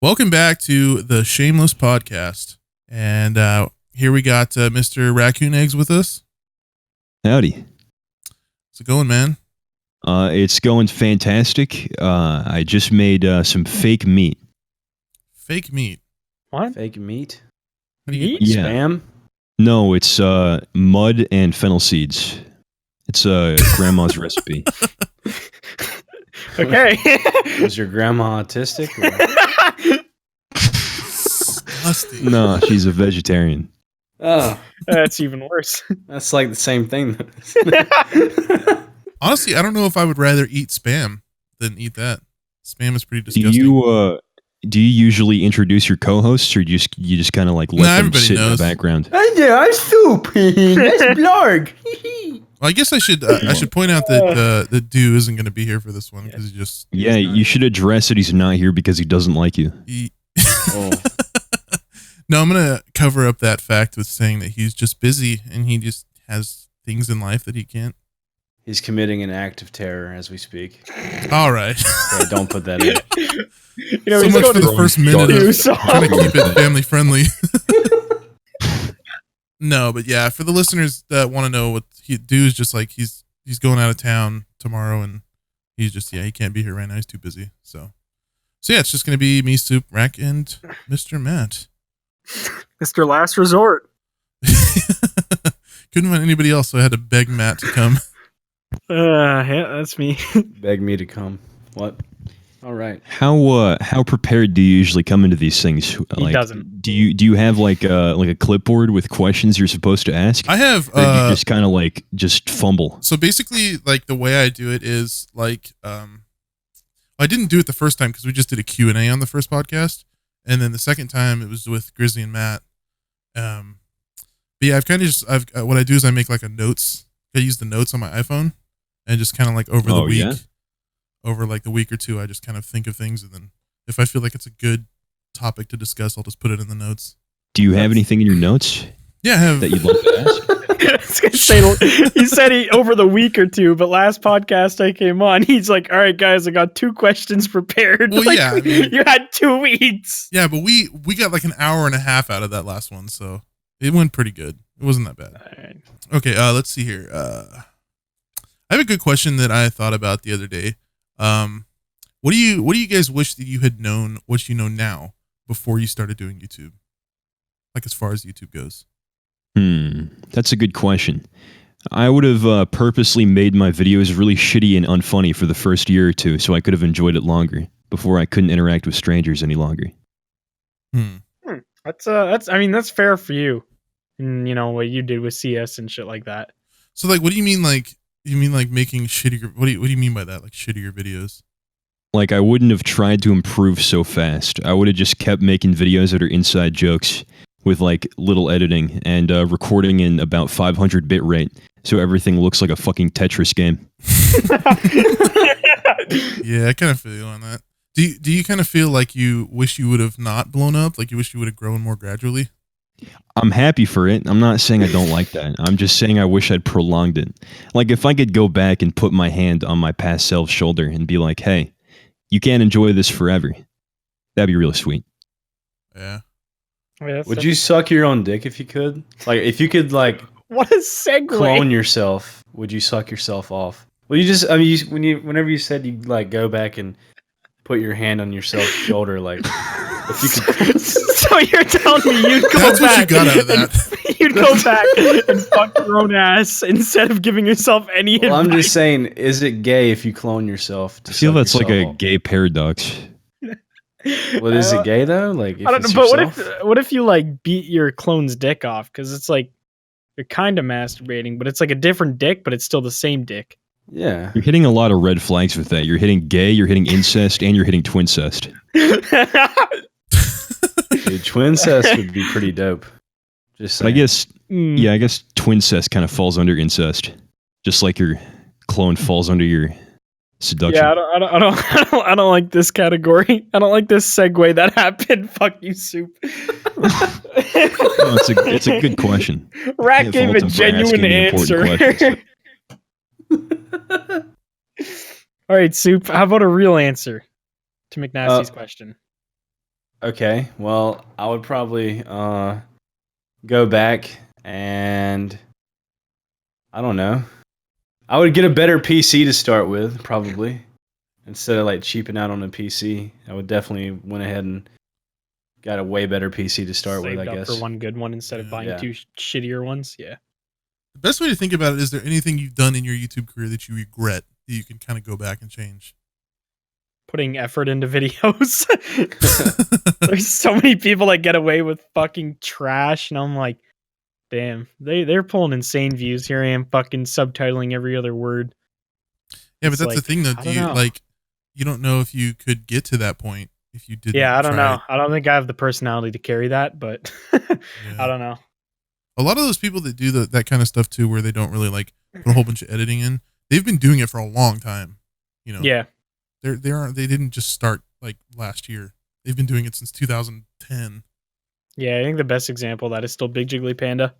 Welcome back to the Shameless podcast. And here we got Mr. Raccoon Eggs with us. Howdy. How's it going, man? It's going fantastic. I just made some fake meat. Fake meat? What? Fake meat? How do you Meat? get Yeah. Spam? No, it's mud and fennel seeds. It's grandma's recipe. Okay. Was your grandma autistic? disgusting? No, she's a vegetarian. Oh, That's even worse. that's like the same thing. Honestly, I don't know if I would rather eat Spam than eat that. Spam is pretty Do disgusting. you usually introduce your co-hosts, or you just kind of like let Nah, them everybody sit in the knows. background? I'm soup. That's blarg. Well, I guess I should point out that the Dew isn't going to be here for this one because Yeah, you should address that he's not here because he doesn't like you. Oh. No, I'm going to cover up that fact with saying that he's just busy and he just has things in life that he can't. He's committing an act of terror as we speak. All right. Yeah, don't put that in. You know, So he's much going for the to first minute Dew of song. trying to keep it family friendly. No, but yeah, for the listeners that want to know what Dew is just like, he's going out of town tomorrow and he's just, he can't be here right now. He's too busy. So yeah, it's just going to be me, Soup, Rack, and Mr. Matt. Mr. Last Resort. Couldn't find anybody else, so I had to beg Matt to come. Yeah, that's me. Beg me to come. What? All right. How prepared do you usually come into these things? He doesn't. Do you have like a clipboard with questions you're supposed to ask? I have, Or do you just kind of like just fumble? so basically, like, the way I do it is, like, I didn't do it the first time because we just did a Q&A on the first podcast. And then the second time it was with Grizzly and Matt. But yeah, I've kind of just, what I do is I make like I use the notes on my iPhone and just kind of like over the week, yeah? over like the week or two, I just kind of think of things. And then if I feel like it's a good topic to discuss, I'll just put it in the notes. Do you have anything in your notes Yeah, I have. that you'd like to ask? I was gonna say, he said he over the week or two, but last podcast I came on, he's like, "All right, guys, I got 2 questions prepared." Well, Like, yeah, I mean- you had 2 weeks. Yeah, but we got like an hour and a half out of that last one, so it went pretty good. It wasn't that bad. All right. Okay, let's see here. I have a good question that I thought about the other day. What do you guys wish that you had known what you know now before you started doing YouTube? Like as far as YouTube goes. That's a good question. I would have purposely made my videos really shitty and unfunny for the first year or two, so I could have enjoyed it longer before I couldn't interact with strangers any longer. That's fair for you. And you know what you did with CS and shit like that. So like, what do you mean? Like, you mean like making shittier? What do you mean by that? Like shittier videos? Like, I wouldn't have tried to improve so fast. I would have just kept making videos that are inside jokes with like little editing and recording in about 500 bit rate, so everything looks like a fucking Tetris game. Yeah, I kind of feel you on that. Do you kind of feel like you wish you would have not blown up? Like you wish you would have grown more gradually? I'm happy for it. I'm not saying I don't like that. I'm just saying I wish I'd prolonged it. Like, if I could go back and put my hand on my past self's shoulder and be like, hey, you can't enjoy this forever, that'd be really sweet. Yeah. Would you suck your own dick if you could? Like, if you could, like, What a segue. clone yourself, would you suck yourself off? Well, you just, I mean, whenever you said you like go back and put your hand on yourself's shoulder, like, if you could. So you're telling me you'd go That's what you back got out of and- that. you'd go back and fuck your own ass instead of giving yourself any Well, I'm advice. just saying, is it gay if you clone yourself? To I feel suck that's like a yourself off? gay paradox. Well, is it gay though? Like, if I don't know, it's but yourself? what if you like beat your clone's dick off? Because it's like you're kind of masturbating, but it's like a different dick, but it's still the same dick. Yeah. You're hitting a lot of red flags with that. You're hitting gay, you're hitting incest, and you're hitting twincest. Dude, twincest would be pretty dope. Just But I saying. guess, Mm. yeah, I guess twincest kind of falls under incest, just like your clone falls under your seduction. Yeah, I don't like this category. I don't like this segue that happened. Fuck you, Soup. No, it's a good question. Rack Can't gave fault a him for genuine asking the important answer. All right, Soup. How about a real answer to McNasty's question? Okay, well, I would probably go back and I don't know. I would get a better PC to start with, probably. Instead of like cheaping out on a PC, I would definitely went ahead and got a way better PC to start with, I Saved up guess. for one good one instead of buying Yeah. two shittier ones. Yeah. The best way to think about it is there anything you've done in your YouTube career that you regret that you can kind of go back and change? Putting effort into videos. There's so many people that get away with fucking trash, and I'm like, damn, they're pulling insane views. Here I am fucking subtitling every other word. Yeah, but It's that's the like, thing though. I Do don't you know. like you don't know if you could get to that point if you didn't Yeah, I don't try know. it. I don't think I have the personality to carry that, but I don't know. A lot of those people that do that kind of stuff too, where they don't really like put a whole bunch of editing in, they've been doing it for a long time. You know, Yeah. they didn't just start like last year. They've been doing it since 2010. Yeah, I think the best example of that is still Big Jiggly Panda.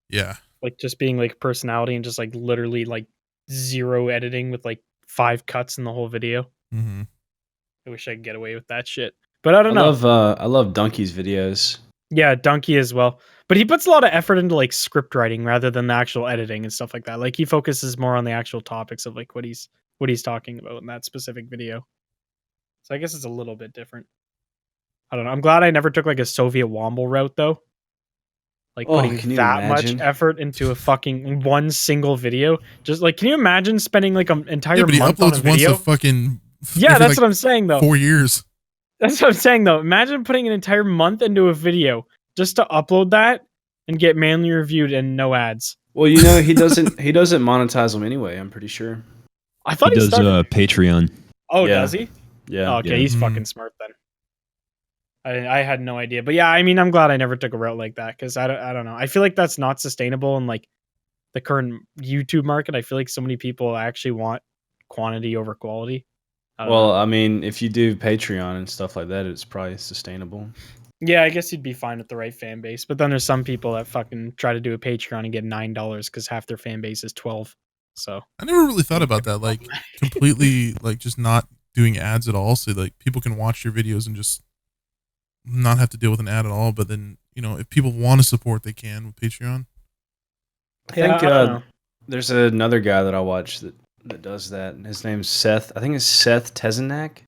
Yeah, Like just being like personality and just like literally like zero editing with like 5 cuts in the whole video. mm-hmm. I wish I could get away with that shit. But I don't know. I love Donkey's videos. Yeah, Donkey as well. But he puts a lot of effort into like script writing rather than the actual editing and stuff like that. Like he focuses more on the actual topics of like what he's talking about in that specific video. So I guess it's a little bit different. I don't know. I'm glad I never took like a Soviet Womble route though. Like Oh, putting can you that much imagine? effort into a fucking one single video. Just like, can you imagine spending like an entire Yeah, but he month on a uploads once video? a fucking Yeah, every, that's like, what I'm saying though. 4 years. That's what I'm saying though. Imagine putting an entire month into a video just to upload that and get manually reviewed and no ads. Well, you know, he doesn't monetize them anyway, I'm pretty sure. I He thought he, does started. Patreon. Oh, Yeah. does he? Yeah. Oh, okay, Yeah. he's Mhm. fucking smart then. I had no idea, but yeah, I mean, I'm glad I never took a route like that because I don't know. I feel like that's not sustainable in like the current YouTube market. I feel like so many people actually want quantity over quality. I don't Well, know. I mean, if you do Patreon and stuff like that, it's probably sustainable. Yeah, I guess you'd be fine with the right fan base, but then there's some people that fucking try to do a Patreon and get $9 because half their fan base is 12. So I never really thought about that. Like completely, like just not doing ads at all, so like people can watch your videos and just not have to deal with an ad at all. But then if people want to support, they can with Patreon. I yeah, think I don't know. there's another guy that I watch that does that. And his name's Seth. I think it's Seth Tezenak.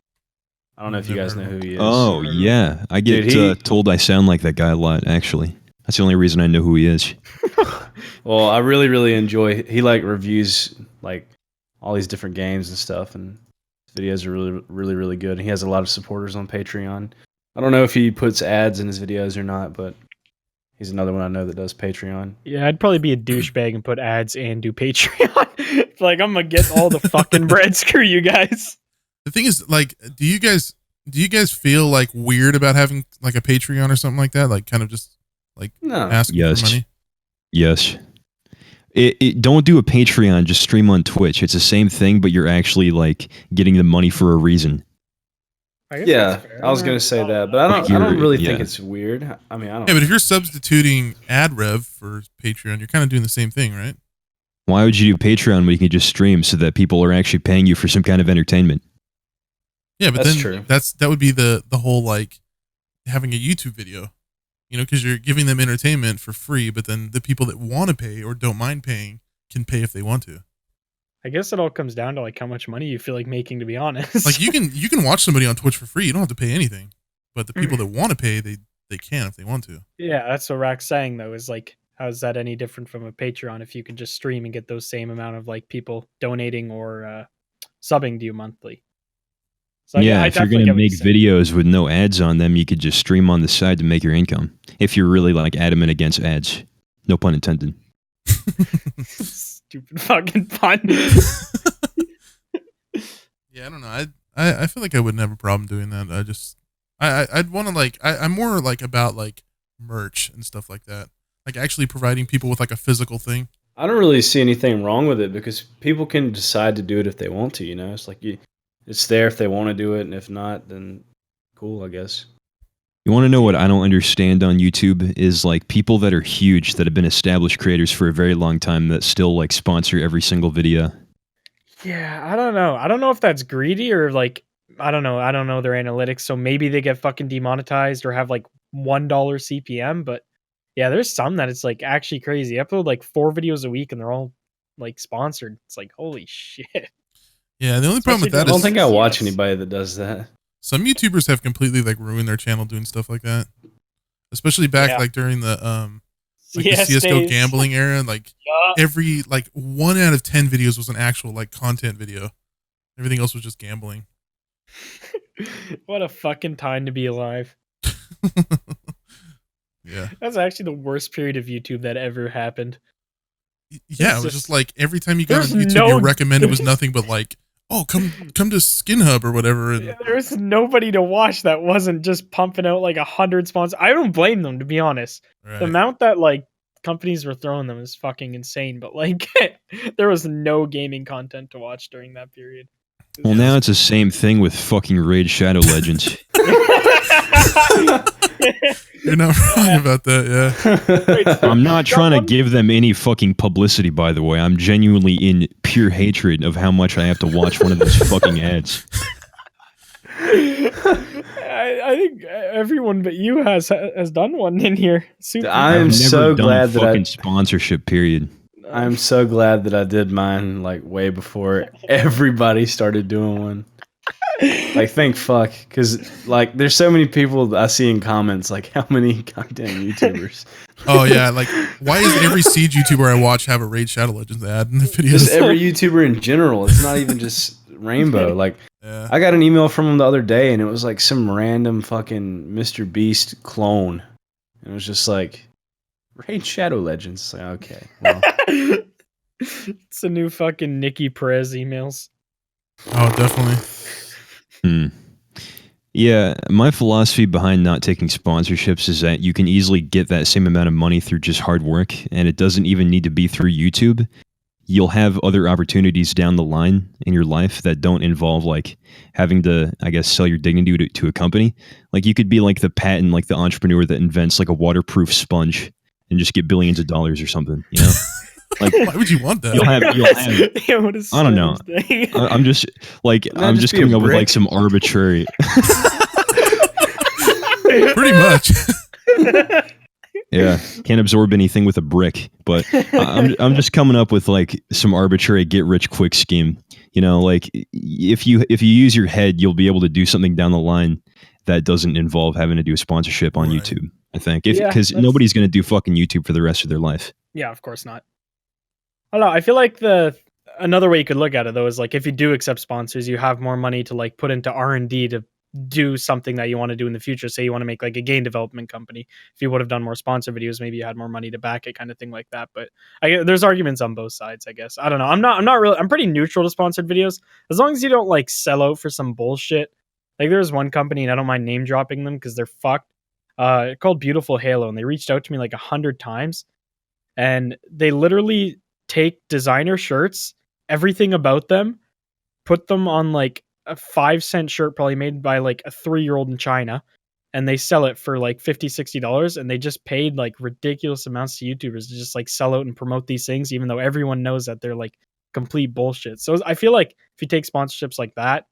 I don't know if you Never guys know heard of who he is. Oh yeah, I get Dude, told I sound like that guy a lot. Actually, that's the only reason I know who he is. Well, I really, really enjoy. He like reviews like all these different games and stuff, and his videos are really, really, really good. He has a lot of supporters on Patreon. I don't know if he puts ads in his videos or not, but he's another one I know that does Patreon. Yeah, I'd probably be a douchebag and put ads and do Patreon. Like I'm gonna get all the fucking bread. Screw you guys. The thing is, like, do you guys feel like weird about having like a Patreon or something like that? Like, kind of just like No, asking Yes. for money. Yes. Don't do a Patreon. Just stream on Twitch. It's the same thing, but you're actually like getting the money for a reason. I guess yeah, that's fair. I was never gonna say thought that, of but I don't You're- really think yeah. it's weird. I mean, I don't. Yeah, but if you're substituting ad rev for Patreon, you're kind of doing the same thing, right? Why would you do Patreon when you can just stream so that people are actually paying you for some kind of entertainment? Yeah, but That's then true. that would be the whole like having a YouTube video, because you're giving them entertainment for free, but then the people that want to pay or don't mind paying can pay if they want to. I guess it all comes down to like how much money you feel like making, to be honest. Like you can watch somebody on Twitch for free. You don't have to pay anything, but the people that want to pay, they can if they want to. Yeah, that's what Rack's saying though, is like, how is that any different from a Patreon if you can just stream and get those same amount of like people donating or subbing to you monthly? So Yeah, I if you're definitely going get to what you're make saying. videos with no ads on them, you could just stream on the side to make your income. If you're really like adamant against ads. No pun intended. Stupid fucking pun. Yeah, I don't know. I feel like I wouldn't have a problem doing that. I'd want to like I'm more like about like merch and stuff like that. Like actually providing people with like a physical thing. I don't really see anything wrong with it because people can decide to do it if they want to. It's like it's there if they want to do it, and if not, then cool, I guess. You want to know what I don't understand on YouTube is like people that are huge that have been established creators for a very long time that still like sponsor every single video. Yeah, I don't know. I don't know if that's greedy or like I don't know their analytics, so maybe they get fucking demonetized or have like $1 CPM. But yeah, there's some that it's like actually crazy. I upload like 4 videos a week and they're all like sponsored. It's like holy shit. Yeah, the only problem with Especially that I don't is think I watch Yes. anybody that does that. some YouTubers have completely like ruined their channel doing stuff like that. Especially back Yeah. like during the like CS the CS:GO days. gambling era, like Yeah. every like 1 out of 10 videos was an actual like content video. Everything else was just gambling. What a fucking time to be alive. Yeah. That's actually the worst period of YouTube that ever happened. Yeah, It's it was just- just like every time you got on there's YouTube, no- your recommended was nothing but like, oh, come to Skin Hub or whatever. And There's nobody to watch that wasn't just pumping out like 100 sponsors. I don't blame them, to be honest. right. The amount that like companies were throwing them is fucking insane. But like, there was no gaming content to watch during that period. Well, now it's the same thing with fucking Raid Shadow Legends. You're not wrong about that. Yeah. I'm not trying to give them any fucking publicity, by the way. I'm genuinely in pure hatred of how much I have to watch one of those fucking ads. I think everyone but you has done one in here. Super. I am I've never so done glad a that fucking sponsorship. Period. I'm so glad that I did mine like way before everybody started doing one. Like, thank fuck, because like there's so many people that I see in comments like, how many goddamn YouTubers? Oh yeah, like why is every Siege YouTuber I watch have a Raid Shadow Legends ad in their videos? Just every YouTuber in general. It's not even just Rainbow. Like, Yeah. I got an email from him the other day, and it was like some random fucking Mr. Beast clone. And it was just like, Raid Shadow Legends. It's like, okay, well, It's a new fucking Nikki Perez emails. Oh, definitely. Hmm. Yeah, my philosophy behind not taking sponsorships is that you can easily get that same amount of money through just hard work, and it doesn't even need to be through YouTube. You'll have other opportunities down the line in your life that don't involve like having to, I guess, sell your dignity to a company. Like you could be like the patent, like the entrepreneur that invents like a waterproof sponge and just get billions of dollars or something. You know, like Why would you want that? you'll have. Yeah, what a I don't know. strange thing. I'm just like Wouldn't that I'm just just be a coming up with brick? like some arbitrary. Pretty much. Yeah, can't absorb anything with a brick. But I'm just coming up with like some arbitrary get rich quick scheme. You know, like if you use your head, you'll be able to do something down the line that doesn't involve having to do a sponsorship on Right. YouTube. I think Yeah, because that's- nobody's going to do fucking YouTube for the rest of their life. Yeah, of course not. I don't know. I feel like another way you could look at it though is like if you do accept sponsors, you have more money to like put into R&D to do something that you want to do in the future. Say you want to make like a game development company. If you would have done more sponsor videos, maybe you had more money to back it, kind of thing like that. But there's arguments on both sides, I guess. I don't know. I'm not really. I'm pretty neutral to sponsored videos as long as you don't like sell out for some bullshit. Like there's one company and I don't mind name dropping them because they're fucked. Called Beautiful Halo, and they reached out to me like 100 times, and they literally take designer shirts, everything about them, put them on like a 5-cent shirt probably made by like a 3-year-old in China, and they sell it for like $50-$60, and they just paid like ridiculous amounts to YouTubers to just like sell out and promote these things, even though everyone knows that they're like complete bullshit. So I feel like if you take sponsorships like that,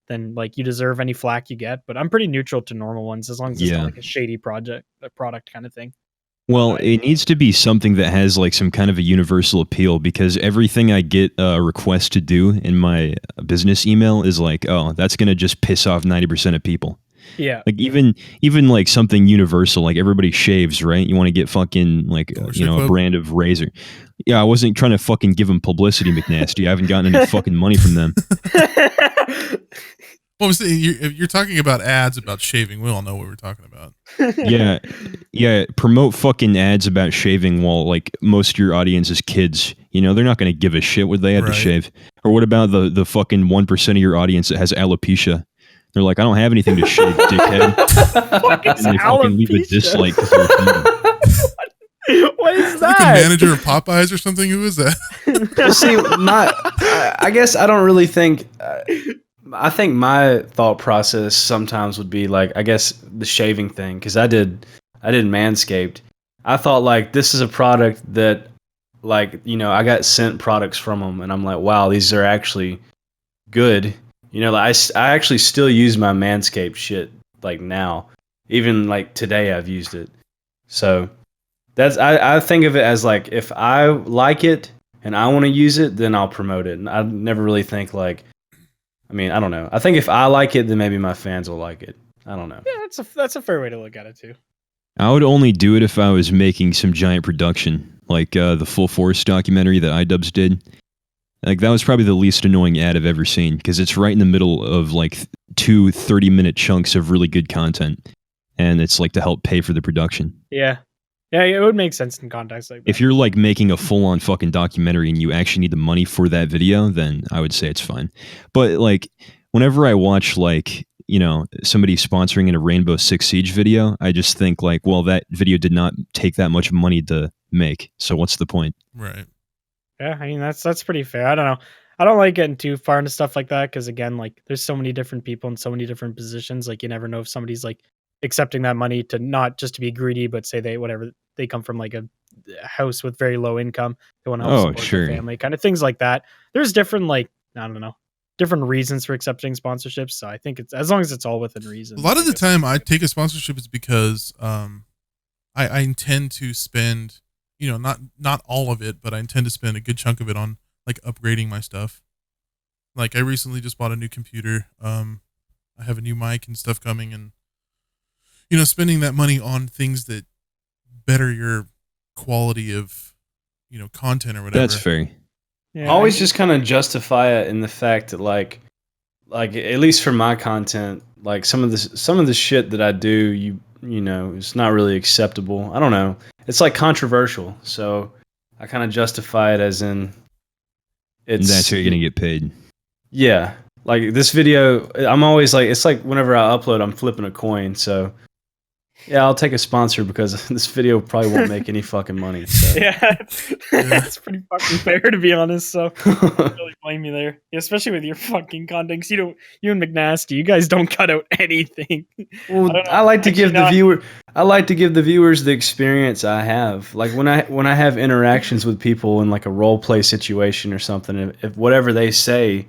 then like you deserve any flack you get. But I'm pretty neutral to normal ones as long as it's Yeah. not like a shady product kind of thing. Well, it needs to be something that has like some kind of a universal appeal because everything I get a request to do in my business email is like, oh, that's going to just piss off 90% of people. Yeah. Like even like something universal, like everybody shaves, right? You want to get fucking like Dollar a Shave Club? brand of razor. Yeah, I wasn't trying to fucking give them publicity, McNasty. I haven't gotten any fucking money from them. Well, I'm saying you're talking about ads about shaving. We all know what we're talking about. Yeah. Promote fucking ads about shaving while like most of your audience is kids. You know, they're not going to give a shit what they have to Right. shave. Or what about the fucking 1% of your audience that has alopecia? They're like, I don't have anything to shave, dickhead. Fuck is And they fucking leave a alopecia? dislike 'cause they're offended. What is Like that? a manager of Popeyes or something. Who is that? Well, see, I guess I don't really think. I think my thought process sometimes would be like, I guess the shaving thing, because I did Manscaped. I thought like this is a product that, like, you know, I got sent products from them, and I'm like, wow, these are actually good. You know, like I actually still use my Manscaped shit like now. Even like today I've used it. So that's I think of it as like if I like it and I want to use it, then I'll promote it. And I never really think like I mean, I don't know. I think if I like it, then maybe my fans will like it. I don't know. Yeah, that's a fair way to look at it too. I would only do it if I was making some giant production, like the Full Force documentary that iDubbbz did. Like that was probably the least annoying ad I've ever seen because it's right in the middle of like 2 30-minute chunks of really good content, and it's like to help pay for the production. Yeah, it would make sense in context like that. If you're like making a full-on fucking documentary and you actually need the money for that video, then I would say it's fine. But like whenever I watch like, you know, somebody sponsoring in a Rainbow Six Siege video, I just think like, well, that video did not take that much money to make. So what's the point? Right. Yeah, I mean that's pretty fair. I don't know. I don't like getting too far into stuff like that because again, like there's so many different people in so many different positions. Like you never know if somebody's like accepting that money to not just to be greedy, but say they come from like a house with very low income. They want to help support sure. their family, kind of things like that. There's different like I don't know, different reasons for accepting sponsorships. So I think it's as long as it's all within reason. A lot of the time I take a sponsorship is because I intend to spend, you know, not all of it, but I intend to spend a good chunk of it on like upgrading my stuff. Like I recently just bought a new computer. I have a new mic and stuff coming, and you know, spending that money on things that better your quality of, you know, content or whatever. That's fair. Yeah, I always just kind of justify it in the fact that like at least for my content, like some of the shit that I do, you know, it's not really acceptable. I don't know. It's like controversial, so I kind of justify it as in it's That's how you're gonna get paid. Yeah, like this video, I'm always like it's like whenever I upload, I'm flipping a coin. So yeah, I'll take a sponsor because this video probably won't make any fucking money. So. Yeah, that's pretty fucking fair to be honest. So I don't really blame you there, especially with your fucking content. 'Cause you and McNasty, you guys don't cut out anything. Well, I like to give the viewers the experience I have. Like when I have interactions with people in like a role play situation or something, if whatever they say,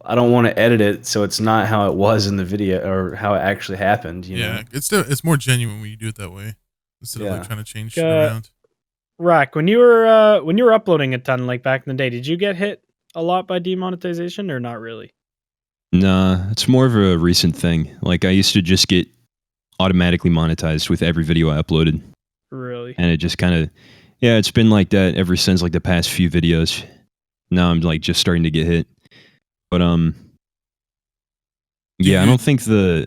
I don't want to edit it so it's not how it was in the video or how it actually happened. You know? It's more genuine when you do it that way instead of like trying to change shit around. Rack, when you were uploading a ton like back in the day, did you get hit a lot by demonetization or not really? Nah, it's more of a recent thing. Like I used to just get automatically monetized with every video I uploaded. Really? And it just kind of, yeah, it's been like that ever since like the past few videos. Now I'm like just starting to get hit. But yeah, I don't think the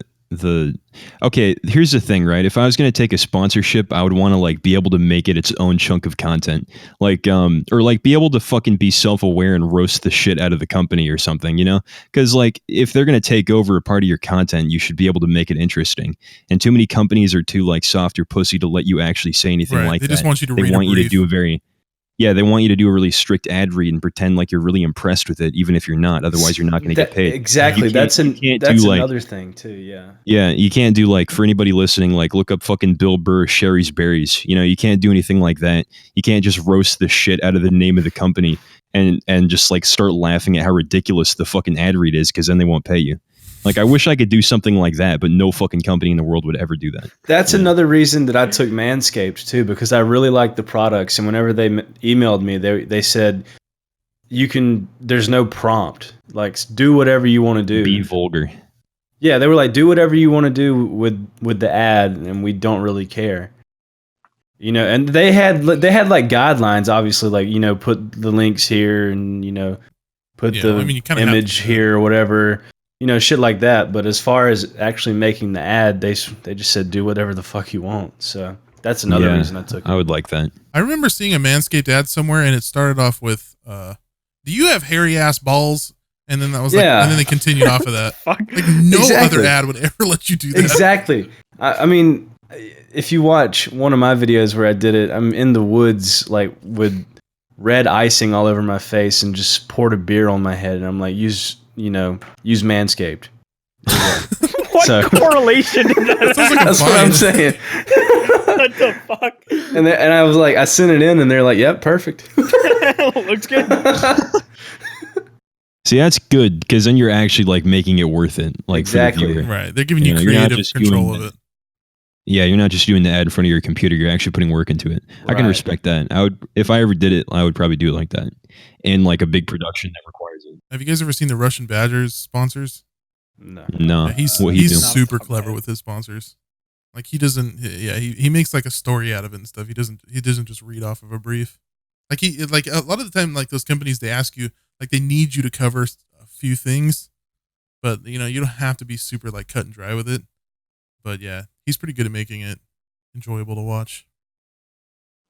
okay, here's the thing, right? If I was going to take a sponsorship, I would want to like be able to make it its own chunk of content. Like or like be able to fucking be self-aware and roast the shit out of the company or something, you know? Cuz like if they're going to take over a part of your content, you should be able to make it interesting. And too many companies are too like soft or pussy to let you actually say anything like that. They just want you to They want you to do a very they want you to do a really strict ad read and pretend like you're really impressed with it, even if you're not. Otherwise, you're not going to get paid. Exactly. That's another thing too. Yeah. Yeah, you can't do like for anybody listening, like look up fucking Bill Burr, Sherry's Berries. You know, you can't do anything like that. You can't just roast the shit out of the name of the company and just like start laughing at how ridiculous the fucking ad read is, because then they won't pay you. Like, I wish I could do something like that, but no fucking company in the world would ever do that. That's another reason that I took Manscaped too, because I really liked the products. And whenever they emailed me, they said, there's no prompt. Like, do whatever you want to do. Be vulgar. Yeah, they were like, do whatever you want to do with the ad, and we don't really care. You know, and they had like guidelines, obviously, like, you know, put the links here and, you know, put the image here or whatever. You know, shit like that. But as far as actually making the ad, they just said, do whatever the fuck you want. So that's another reason I took it. I would like that. I remember seeing a Manscaped ad somewhere, and it started off with, do you have hairy ass balls? And then that was and then they continued off of that. Fuck. Like no other ad would ever let you do that. Exactly. I mean, if you watch one of my videos where I did it, I'm in the woods, like with red icing all over my face, and just poured a beer on my head, and I'm like, use Manscaped. What correlation is that? That's what I'm saying. What the fuck? And I was like, I sent it in, and they're like, yep, perfect. Looks good. See, that's good because then you're actually like making it worth it, like Exactly. for the viewer. Right. They're giving you You're not creative just control doing of it. Yeah, you're not just doing the ad in front of your computer. You're actually putting work into it. I can Right. respect that. I would, if I ever did it, I would probably do it like that, in like a big production that requires it. Have you guys ever seen the Russian Badgers sponsors? No. No, Yeah, he's what he he's do? super Not clever bad. with his sponsors. Like he doesn't, yeah, he makes like a story out of it and stuff. He doesn't just read off of a brief. Like like a lot of the time, like those companies, they ask you, like they need you to cover a few things, but you don't have to be super like cut and dry with it. But yeah, he's pretty good at making it enjoyable to watch.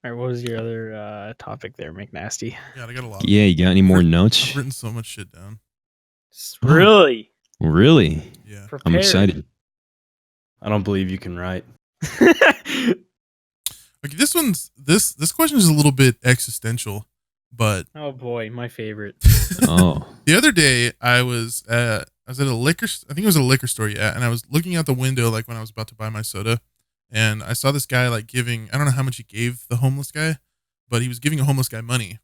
All right, what was your other topic there, McNasty? God, I got a lot. Yeah, you got any more I've notes? written so much shit down. Really? Really? Yeah. I'm Prepared. excited. I don't believe you can write. Okay, this question is a little bit existential, but Oh boy, my favorite. Oh, the other day I was at a liquor, I think it was a liquor store, yeah, and I was looking out the window like when I was about to buy my soda, and I saw this guy like giving, I don't know how much he gave the homeless guy, but he was giving a homeless guy money,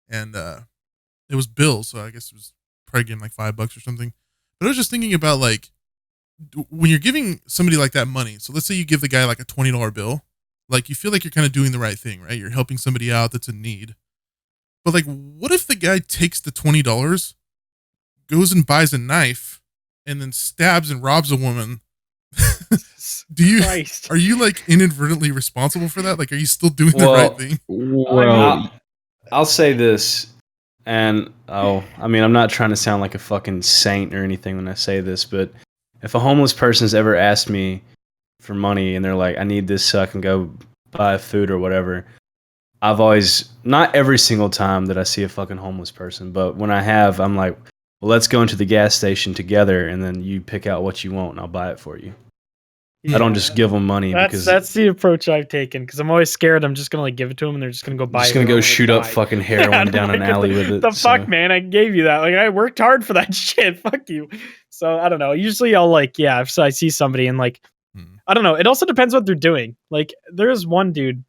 and it was bills, so I guess it was probably getting like $5 or something. But I was just thinking about like when you're giving somebody like that money. So let's say you give the guy like a $20 bill, like you feel like you're kind of doing the right thing, right? You're helping somebody out that's in need. But like, what if the guy takes the $20, goes and buys a knife, and then stabs and robs a woman? Christ. Are you like inadvertently responsible for that? Like, are you still doing the Well, right thing? well, I'll say this, and I mean, I'm not trying to sound like a fucking saint or anything when I say this, but if a homeless person's ever asked me for money and they're like, I need this so I can go buy food or whatever, I've always, not every single time that I see a fucking homeless person, but when I have, I'm like, well, let's go into the gas station together and then you pick out what you want and I'll buy it for you. I don't just give them money because That's the approach I've taken because I'm always scared. I'm just gonna like give it to them and they're just gonna go buy. I'm just it gonna and go I'm shoot up die. fucking Yeah, heroin I'm down an like, alley with it. The so. fuck, man! I gave you that. Like I worked hard for that shit. Fuck you. So I don't know. Usually I'll like, yeah, if I see somebody and like, I don't know. It also depends what they're doing. Like there's one dude,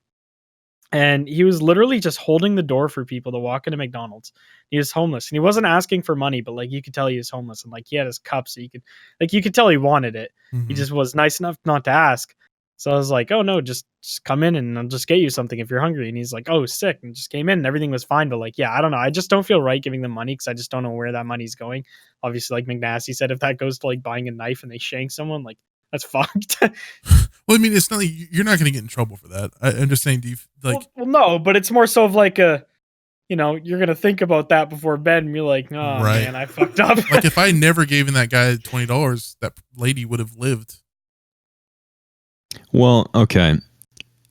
and he was literally just holding the door for people to walk into McDonald's. He was homeless and he wasn't asking for money, but like you could tell he was homeless and like he had his cup, so you could tell he wanted it. He just was nice enough not to ask. So I was like, oh no, just come in and I'll just get you something if you're hungry. And he's like, oh, sick, and just came in and everything was fine. But like, yeah, I don't know. I just don't feel right giving them money because I just don't know where that money's going. Obviously, like McNasty said, if that goes to like buying a knife and they shank someone, like that's fucked. Well, I mean, it's not like you're not going to get in trouble for that. I'm just saying, do you like? well, no, but it's more so of like a, you're gonna think about that before bed and you're like, oh Right. man, I fucked up. Like if I never gave that guy $20, that lady would have lived. well, okay.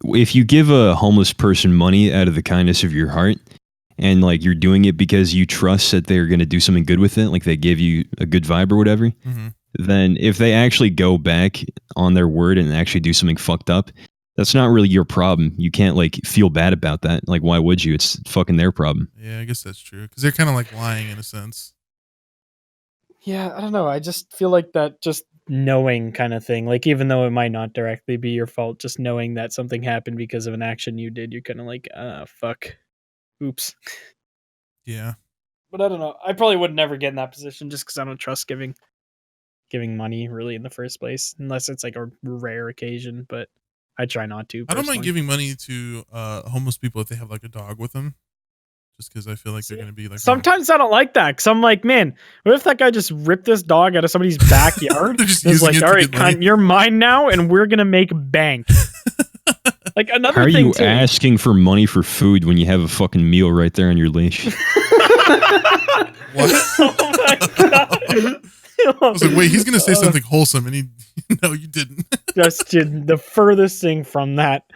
If you give a homeless person money out of the kindness of your heart, and like you're doing it because you trust that they're going to do something good with it, like they give you a good vibe or whatever, then if they actually go back on their word and actually do something fucked up, that's not really your problem. You can't like feel bad about that. Like, why would you? It's fucking their problem. Yeah, I guess that's true because they're kind of like lying in a sense. Yeah, I don't know. I just feel like that just knowing kind of thing. Like even though it might not directly be your fault, just knowing that something happened because of an action you did, you're kind of like, fuck. Oops. Yeah. But I don't know. I probably would never get in that position just because I don't trust giving money really in the first place, unless it's like a rare occasion. But I try not to. I don't mind personally. giving money to homeless people if they have like a dog with them, just because I feel like they're going to be like. Sometimes I don't like that because I'm like, man, what if that guy just ripped this dog out of somebody's backyard? They're just It's using like, it to all right, get money." you're mine now, and we're gonna make bank. Like another How are thing you too. asking for money for food when you have a fucking meal right there on your leash? What? Oh my god! I was like, wait, he's going to say something wholesome, and he, no, you didn't. Just the furthest thing from that.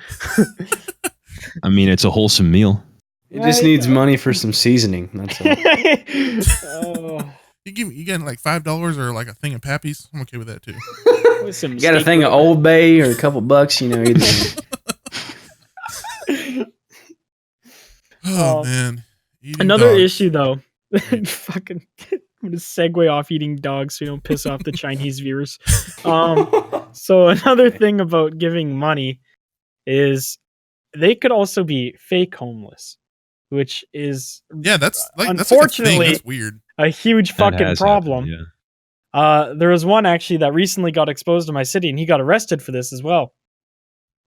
I mean, it's a wholesome meal. It just needs money for some seasoning. That's all. Oh, You getting like $5 or like a thing of Pappy's? I'm okay with that too. with some You got a steak thing of burger. Old Bay or a couple bucks, either. Oh man. Eating Another dogs. issue though. Fucking I'm gonna segue off eating dogs so you don't piss off the Chinese viewers. So another thing about giving money is they could also be fake homeless, which is Yeah, that's like a thing. unfortunately That's weird. a huge That fucking has problem. happened, yeah. There was one actually that recently got exposed in my city, and he got arrested for this as well.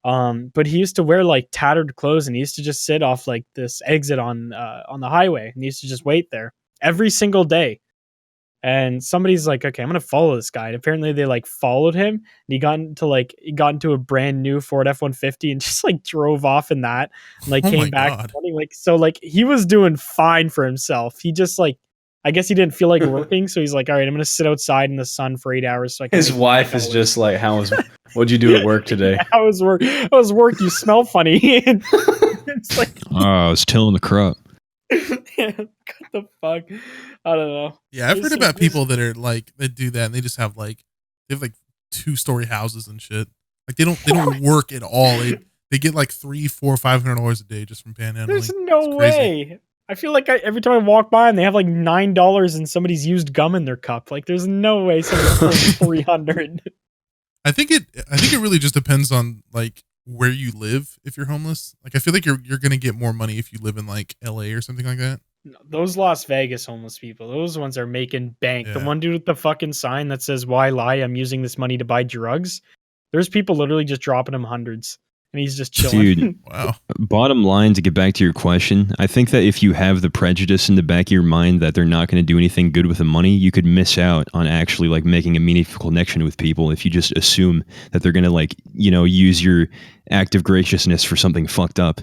But he used to wear like tattered clothes, and he used to just sit off like this exit on the highway, and he used to just wait there every single day. And somebody's like, okay, I'm gonna follow this guy. And apparently they like followed him, and he got into a brand new Ford F-150 and just like drove off in that, and like Oh came my back God. running, like, so like he was doing fine for himself. He just like, I guess he didn't feel like working, so he's like, all right, I'm gonna sit outside in the sun for 8 hours so I can His make wife is $5. just like, what'd you do at work today? How was work? How was work? You smell funny. It's like, Oh, I was tilling the crop. what the fuck? I don't know. Yeah, I've There's heard some- about there's- people that are like that do that, and they just have like 2-story houses and shit. Like they don't work at all. They get like $300, $400, $500 a day just from panhandling. There's no It's crazy. way. I feel like every time I walk by and they have like $9 and somebody's used gum in their cup. Like there's no way someone's pulling 300. I think it really just depends on like where you live if you're homeless. Like I feel like you're gonna get more money if you live in like LA or something like that. No, those Las Vegas homeless people, those ones are making bank. The Yeah. one dude with the fucking sign that says, "Why lie? I'm using this money to buy drugs." There's people literally just dropping him hundreds, and he's just chilling. Dude. Wow. Bottom line, to get back to your question, I think that if you have the prejudice in the back of your mind that they're not going to do anything good with the money, you could miss out on actually like making a meaningful connection with people if you just assume that they're going to like, use your act of graciousness for something fucked up.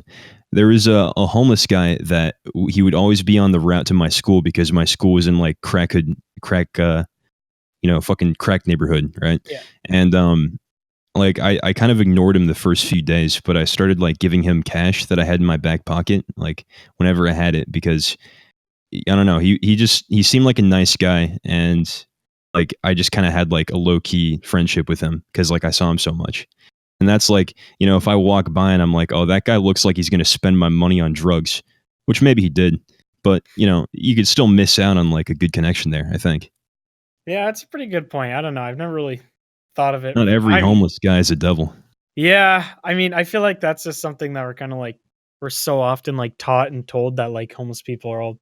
There was a homeless guy that he would always be on the route to my school because my school was in like fucking crack neighborhood, right? Yeah. And like I kind of ignored him the first few days, but I started like giving him cash that I had in my back pocket, like whenever I had it, because I don't know, he seemed like a nice guy, and like I just kind of had like a low key friendship with him because like I saw him so much. And that's like, if I walk by and I'm like, oh, that guy looks like he's going to spend my money on drugs, which maybe he did, but you could still miss out on like a good connection there, I think. Yeah, that's a pretty good point. I don't know. I've never really thought of it. Not every I mean, homeless guy is a devil. Yeah, I mean, I feel like that's just something that we're kind of like, we're so often like taught and told that like homeless people are all,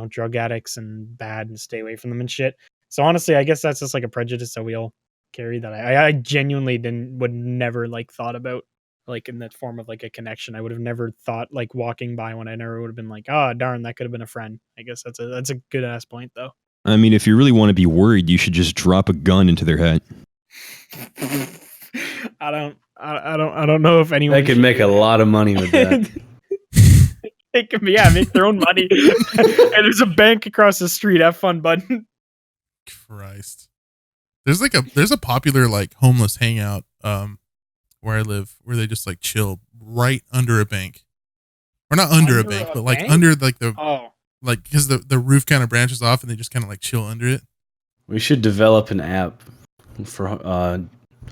drug addicts and bad and stay away from them and shit. So honestly, I guess that's just like a prejudice that we all carry that I genuinely would never like thought about like in that form of like a connection. I would have never thought like walking by one. I never would have been like, oh darn, that could have been a friend. I guess that's a good ass point though. I mean, if you really want to be worried, you should just drop a gun into their head. I don't know if anyone They could make a lot of money with that. They can make their own money. And there's a bank across the street. Have fun, bud. Christ. There's a popular like homeless hangout where I live where they just like chill right under a bank. Or not under a bank, but like bank? under like the Oh, like because the roof kind of branches off and they just kind of like chill under it. We should develop an app for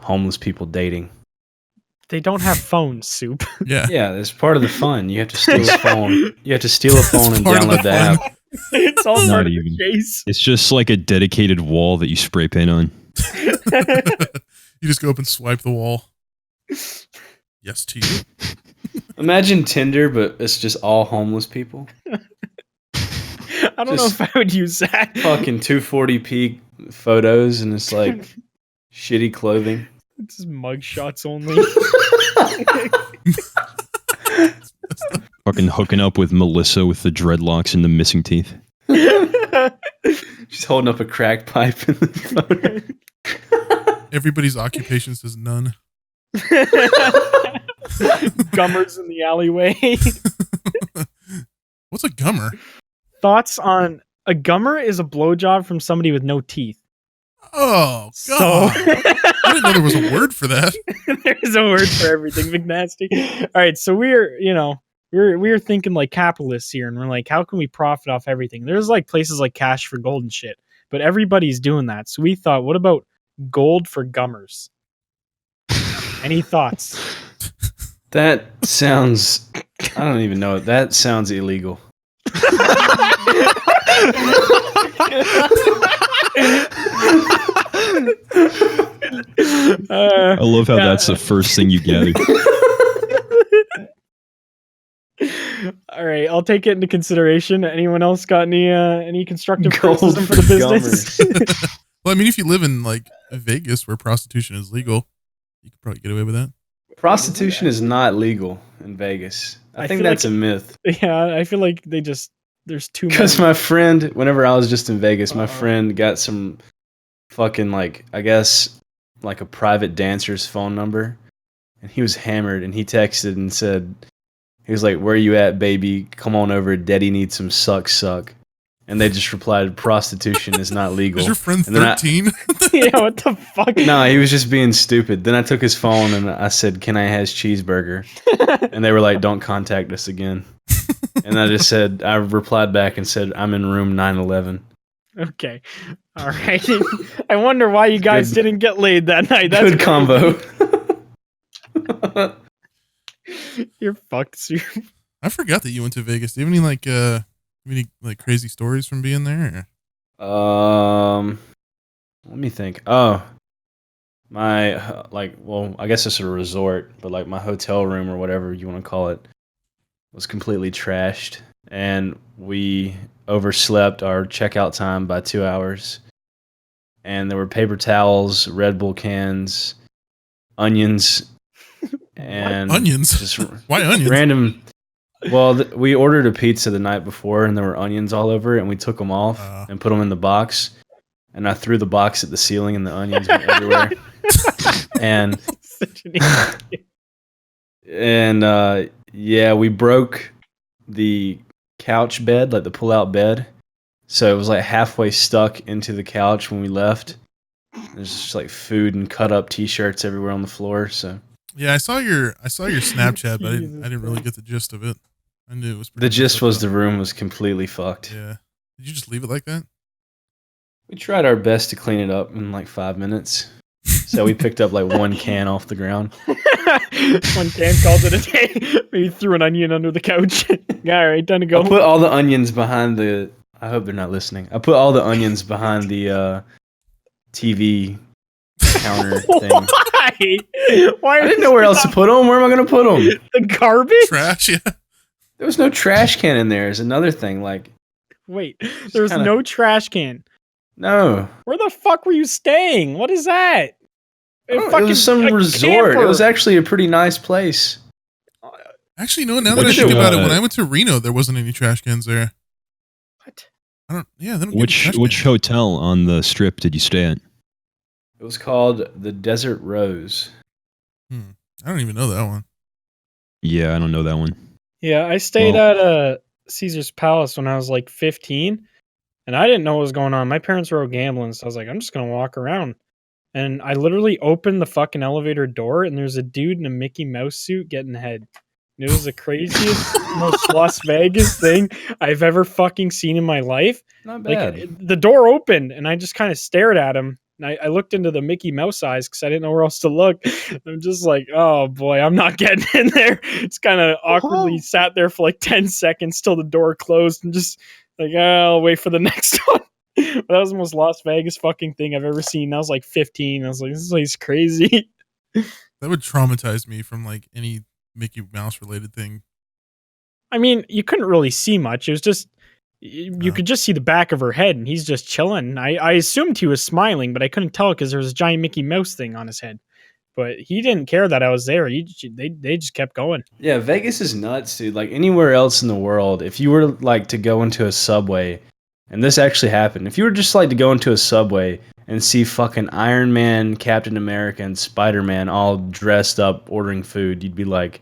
homeless people dating. they don't have phones, Soup. Yeah. Yeah, that's part of the fun. You have to steal a phone. You have to steal a phone and part of download the the fun. app. It's all Not part of even. the chase. It's just like a dedicated wall that you spray paint on. You just go up and swipe the wall. Yes to you. Imagine Tinder, but it's just all homeless people. I don't know Just if I would use that. Fucking 240p photos, and it's like shitty clothing. It's just mug shots only. Fucking hooking up with Melissa with the dreadlocks and the missing teeth. She's holding up a crack pipe in the photo. Everybody's occupation says none. Gummers in the alleyway. What's a gummer? Thoughts on a gummer is a blowjob from somebody with no teeth. Oh So god. I didn't know there was a word for that. there's a word for everything, McNasty. All right, so we're thinking like capitalists here, and we're like, how can we profit off everything? There's like places like Cash for Gold and shit, but everybody's doing that. So we thought, what about gold for gummers? Any thoughts? That sounds. I don't even know. That sounds illegal. I love how that's the first thing you gathered. All right, I'll take it into consideration. Anyone else got any constructive Gold criticism for the for business? Well, I mean, if you live in like Vegas where prostitution is legal, you could probably get away with that. Prostitution is not legal in Vegas. I think feel that's like a myth. Yeah, I feel like there's too many. Because my friend, whenever I was just in Vegas, my Uh-oh. friend got some fucking like, I guess, like a private dancer's phone number, and he was hammered, and he texted and said, he was like, "Where you at, baby? Come on over. Daddy needs some suck." And they just replied, "Prostitution is not legal." Is your friend And then 13? Yeah, what the fuck? No, he was just being stupid. Then I took his phone and I said, "Can I has cheeseburger?" And they were like, "Don't contact us again." And I replied back and said, "I'm in room 911." Okay, all right. I wonder why you guys Good- didn't get laid that night. That's Good combo. You're fucked. Sue. I forgot that you went to Vegas. Do you have any crazy stories from being there? Let me think. Oh, my I guess it's a resort, but like my hotel room or whatever you want to call it was completely trashed, and we overslept our checkout time by 2 hours. And there were paper towels, Red Bull cans, onions, and Onions? just Why onions? random. Well, we ordered a pizza the night before, and there were onions all over it, and we took them off and put them in the box. And I threw the box at the ceiling, and the onions went everywhere. And Such an idiot. and yeah, we broke the couch bed, like the pull-out bed. So it was like halfway stuck into the couch when we left. There's just like food and cut up T-shirts everywhere on the floor. So Yeah, I saw your Snapchat, but I Jesus didn't really get the gist of it. I knew it was the pretty gist messed was up, the room was completely fucked. though. Yeah. Did you just leave it like that? We tried our best to clean it up in like 5 minutes. So we picked up like one can off the ground. One can called it a day. Maybe threw an onion under the couch. All right, time to go. I put all the onions behind the. I hope they're not listening. I put all the onions behind the TV counter thing. Why? Why? I didn't know where else to put them. Where am I going to put them? The garbage? Trash, yeah. There was no trash can in there. Is another thing. Like, Wait, there's kinda- no trash can. no, Where the fuck were you staying? What is that? it was some resort. Camper. It was actually a pretty nice place. Actually, no, now that I Which, think about it, uh, when I went to Reno, there wasn't any trash cans there. What? They don't give you trash Which cans. hotel on the strip did you stay at? It was called the Desert Rose. I don't even know that one. Yeah, I don't know that one. Yeah, I stayed at Caesar's Palace when I was like 15, and I didn't know what was going on. My parents were out gambling, so I was like, I'm just gonna walk around. And I literally opened the fucking elevator door, and there's a dude in a Mickey Mouse suit getting head. And it was the craziest, most Las Vegas thing I've ever fucking seen in my life. Not Like bad. the door opened, and I just kind of stared at him. And I looked into the Mickey Mouse eyes because I didn't know where else to look. I'm just like, oh boy, I'm not getting in there. It's kind of awkwardly sat there for like 10 seconds till the door closed, and just like, oh, I'll wait for the next one. But that was the most Las Vegas fucking thing I've ever seen. I was like 15. I was like, this place crazy. That would traumatize me from like any Mickey Mouse related thing. I mean, you couldn't really see much. It was just you could just see the back of her head, and he's just chilling. I assumed he was smiling, but I couldn't tell because there was a giant Mickey Mouse thing on his head. But he didn't care that I was there. They just kept going. Yeah, Vegas is nuts, dude. Like anywhere else in the world, if you were like to go into a subway, and this actually happened, if you were just like to go into a subway and see fucking Iron Man, Captain America, and Spider-Man all dressed up ordering food, you'd be like,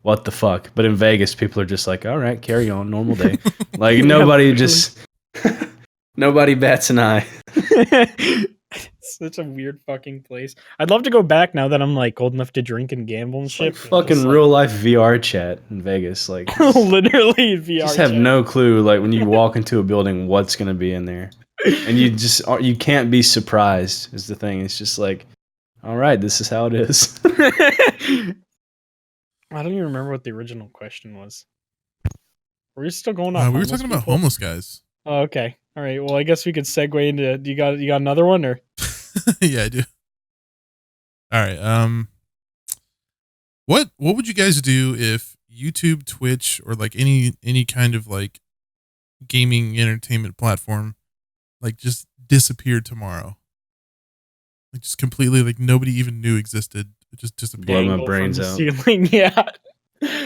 what the fuck? But in Vegas, people are just like, all right, carry on, normal day. Like Yeah, nobody literally. just, nobody bats an eye. It's such a weird fucking place. I'd love to go back now that I'm like old enough to drink and gamble and It's shit. like but fucking just, real life VR chat in Vegas. Like, literally VR. just have chat. no clue. Like when you walk into a building, what's gonna be in there, and you can't be surprised. Is the thing. It's just like, all right, this is how it is. I don't even remember what the original question was. Were we still going on? We were homeless talking about people? homeless guys. Oh, okay. All right. Well, I guess we could segue into. You got another one or? Yeah, I do. All right. What would you guys do if YouTube, Twitch, or like any kind of like gaming entertainment platform, like just disappeared tomorrow. Like just completely, like nobody even knew existed. It just disappeared. Blow my Dangle from brains the out. ceiling. Yeah.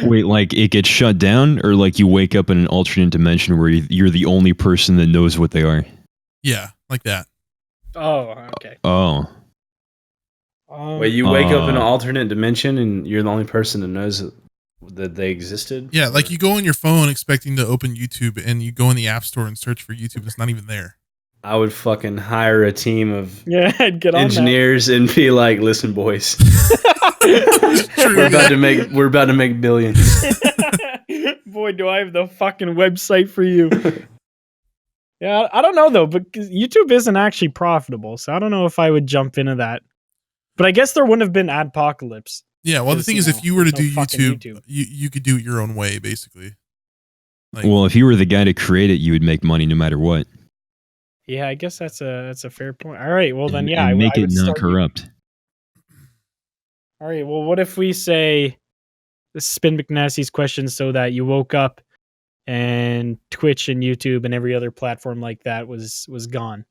Wait, like it gets shut down, or like you wake up in an alternate dimension where you're the only person that knows what they are? Yeah, like that. Oh, okay. Oh, Wait, you wake up in an Uh. alternate dimension and you're the only person that knows that they existed? Yeah, like you go on your phone expecting to open YouTube, and you go in the App Store and search for YouTube. It's not even there. I would fucking hire a team of Yeah, I'd get on engineers and be like, "Listen, boys, that. True. we're about to make billions." Boy, do I have the fucking website for you. Yeah, I don't know though, because YouTube isn't actually profitable, so I don't know if I would jump into that. But I guess there wouldn't have been adpocalypse. Yeah, well, the Because, thing you is, know, if you were to there's do no fucking YouTube, YouTube. you could do it your own way, basically. Like, well, if you were the guy to create it, you would make money no matter what. Yeah, I guess that's a fair point. All right, well then, And- yeah, and make I it would not start. corrupt. All right, well, what if we say spin McNasty's question so that you woke up and Twitch and YouTube and every other platform like that was gone?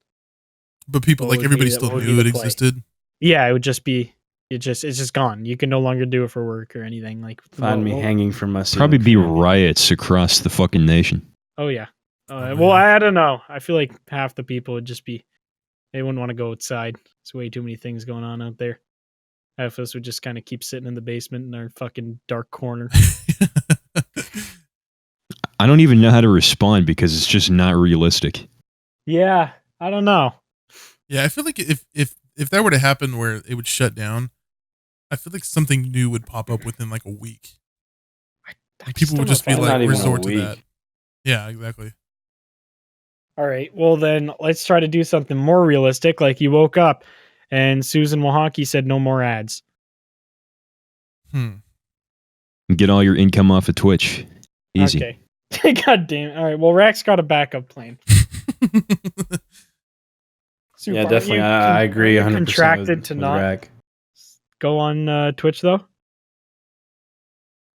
but people, What like would everybody be- still what would be knew the it play? existed. Yeah, it would just be it's just gone. You can no longer do it for work or anything. Like Find me well, hanging from my ceiling. Probably be fan. riots across the fucking nation. Oh yeah. Oh, Well, yeah. I don't know. I feel like half the people would just be they wouldn't want to go outside. There's way too many things going on out there. Half of us would just kind of keep sitting in the basement in our fucking dark corner. I don't even know how to respond because it's just not realistic. Yeah, I don't know. Yeah, I feel like if that were to happen where it would shut down, I feel like something new would pop up within like a week. I People would don't know just if be I Not like even a resort to week. that. Yeah, exactly. All right. Well, then let's try to do something more realistic. Like you woke up and Susan Wahaki said no more ads. Get all your income off of Twitch. Easy. Okay. God damn it. All right. Well, Rack's got a backup plan. Super. Yeah, Aren't definitely. you I agree. aren't you 100% contracted with, to with not Rack. go on Twitch though?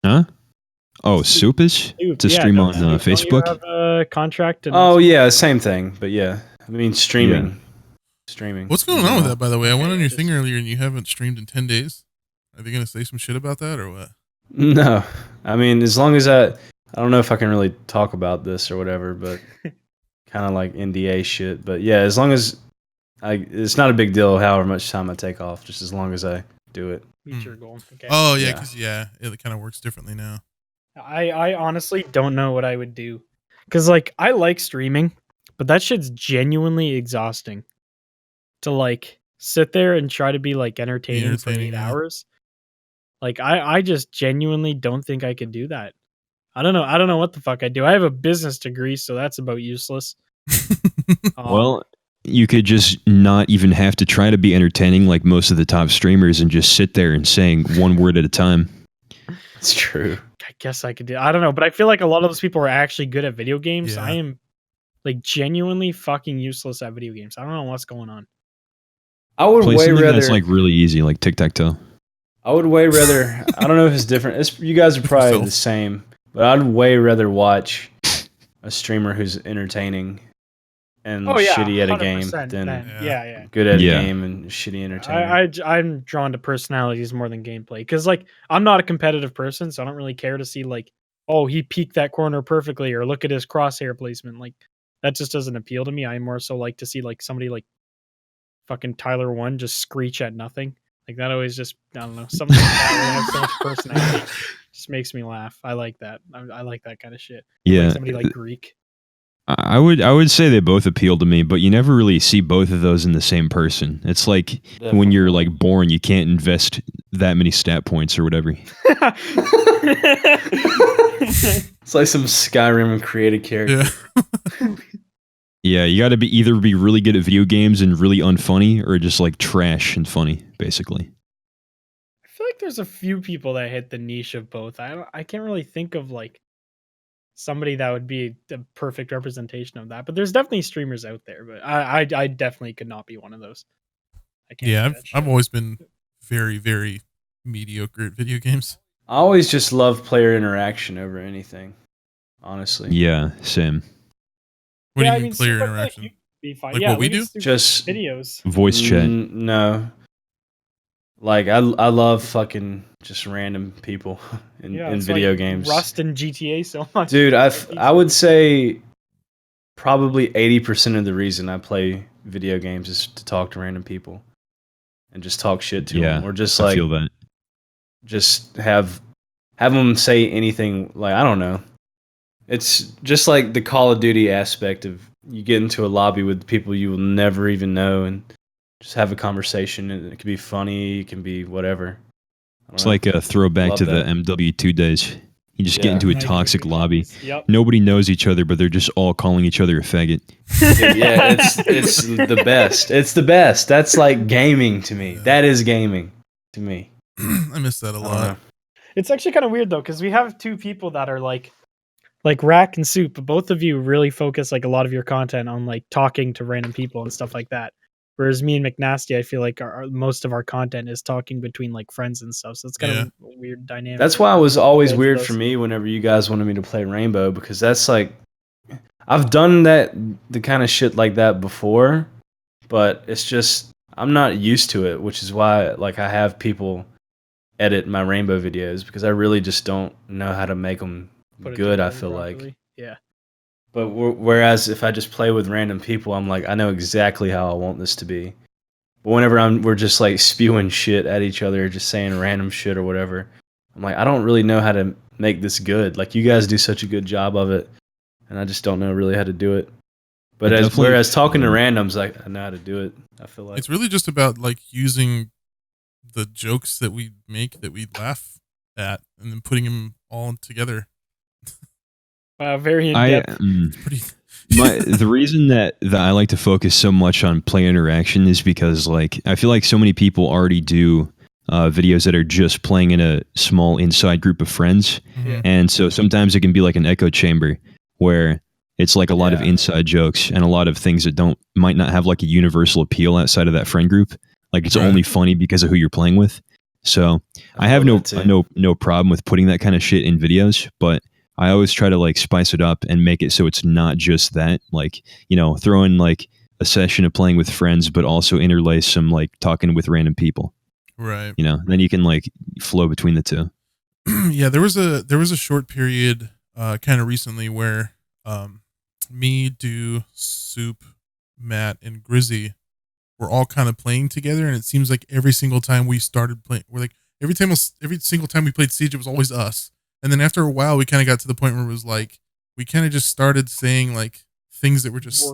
Huh? Oh, Soupish? Dude, To stream on don't you Facebook? have a contract? To Oh yeah, same thing. But yeah, I mean streaming. Yeah. Streaming. What's going on with that, by the way? I went Okay, on your just- thing earlier and you haven't streamed in 10 days. Are they going to say some shit about that or what? No, I mean as long as I don't know if I can really talk about this or whatever, but kind of like NDA shit. But yeah, as long as it's not a big deal. However much time I take off, just as long as I do it. meet your goal. Okay. Oh, yeah, Yeah. because, it kind of works differently now. I honestly don't know what I would do. Because, like, I like streaming, but that shit's genuinely exhausting. To, like, sit there and try to be, like, entertaining for 8 entertaining, yeah. hours. Like, I just genuinely don't think I could do that. I don't know what the fuck I do. I have a business degree, so that's about useless. Well, you could just not even have to try to be entertaining like most of the top streamers and just sit there and saying one word at a time. It's true. I guess I could do. I don't know, but I feel like a lot of those people are actually good at video games. Yeah. I am, like, genuinely fucking useless at video games. I don't know what's going on. I would Play way something rather. that's like really easy, like tic-tac-toe. I would way rather. I don't know if it's different. You guys are probably yourself. the same, but I'd way rather watch a streamer who's entertaining and shitty at a game 100% than then. Yeah. good at Yeah. a game and shitty entertaining. I'm drawn to personalities more than gameplay because, like, I'm not a competitive person, so I don't really care to see, like, oh, he peeked that corner perfectly, or look at his crosshair placement. Like, that just doesn't appeal to me. I more so like to see, like, somebody like fucking Tyler One just screech at nothing. Like, that always just, I don't know, something like that where they have so much personality just makes me laugh. I like that. I like that kind of shit. Yeah. Like somebody like Greek. I would say they both appeal to me, but you never really see both of those in the same person. It's like when you're like born, you can't invest that many stat points or whatever. It's like some Skyrim created character. Yeah. Yeah, you got to either be really good at video games and really unfunny, or just like trash and funny, basically. I feel like there's a few people that hit the niche of both. I can't really think of like somebody that would be the perfect representation of that. But there's definitely streamers out there. But I definitely could not be one of those. I can't. Yeah, do that I've shit. always been very, very mediocre at video games. I always just love player interaction over anything. Honestly, Yeah, same. What Yeah, do I you mean mean, player Soup, I feel like interaction? you'd be fine. Like Yeah, what we do? Soup just videos. Voice chat. No, like I love fucking just random people in Yeah, in it's video like games. Rust and GTA so much. Dude, I PC. would say probably 80% of the reason I play video games is to talk to random people and just talk shit to them, Yeah, or just I like feel that. just have them say anything. Like, I don't know. It's just like the Call of Duty aspect of you get into a lobby with people you will never even know and just have a conversation, and it can be funny, it can be whatever. I It's don't like a throwback Love to the that. MW2 days. You just get Yeah. into a Nice toxic movie. lobby. Yep. Nobody knows each other, but they're just all calling each other a faggot. Dude, yeah, it's the best. It's the best. That's like gaming to me. Yeah. That is gaming to me. I miss that a I don't lot. know. It's actually kind of weird though, because we have two people that are like Rack and Soup, but both of you really focus like a lot of your content on like talking to random people and stuff like that. Whereas me and McNasty, I feel like most of our content is talking between like friends and stuff. So it's kind Yeah. of a weird dynamic. That's why it was always Both of weird those. for me whenever you guys wanted me to play Rainbow, because that's like I've done the kind of shit like that before, but it's just I'm not used to it, which is why like I have people edit my Rainbow videos, because I really just don't know how to make them Put it good. I together feel like. properly. Yeah. But whereas if I just play with random people, I'm like, I know exactly how I want this to be. But whenever we're just like spewing shit at each other, just saying random shit or whatever, I'm like, I don't really know how to make this good. Like, you guys do such a good job of it, and I just don't know really how to do it. But whereas talking to randoms, like, I know how to do it. I feel like It's really just about like using the jokes that we make that we laugh at and then putting them all together. Very in I depth. It's pretty. the reason that I like to focus so much on player interaction is because like I feel like so many people already do videos that are just playing in a small inside group of friends, Mhm. and so sometimes it can be like an echo chamber where it's like a lot of Yeah. inside jokes and a lot of things that might not have like a universal appeal outside of that friend group. Like it's Right. only funny because of who you're playing with. So I have feel no that too. no problem with putting that kind of shit in videos, but I always try to like spice it up and make it so it's not just that. Like, you know, throw in like a session of playing with friends, but also interlace some like talking with random people. Right. You know, then you can like flow between the two. Yeah, there was a short period kind of recently where me, Soup, Matt, and Grizzy were all kind of playing together, and it seems like every single time we started playing, we're like every single time we played Siege, it was always us. And then after a while, we kind of got to the point where it was like we kind of just started saying like things that were just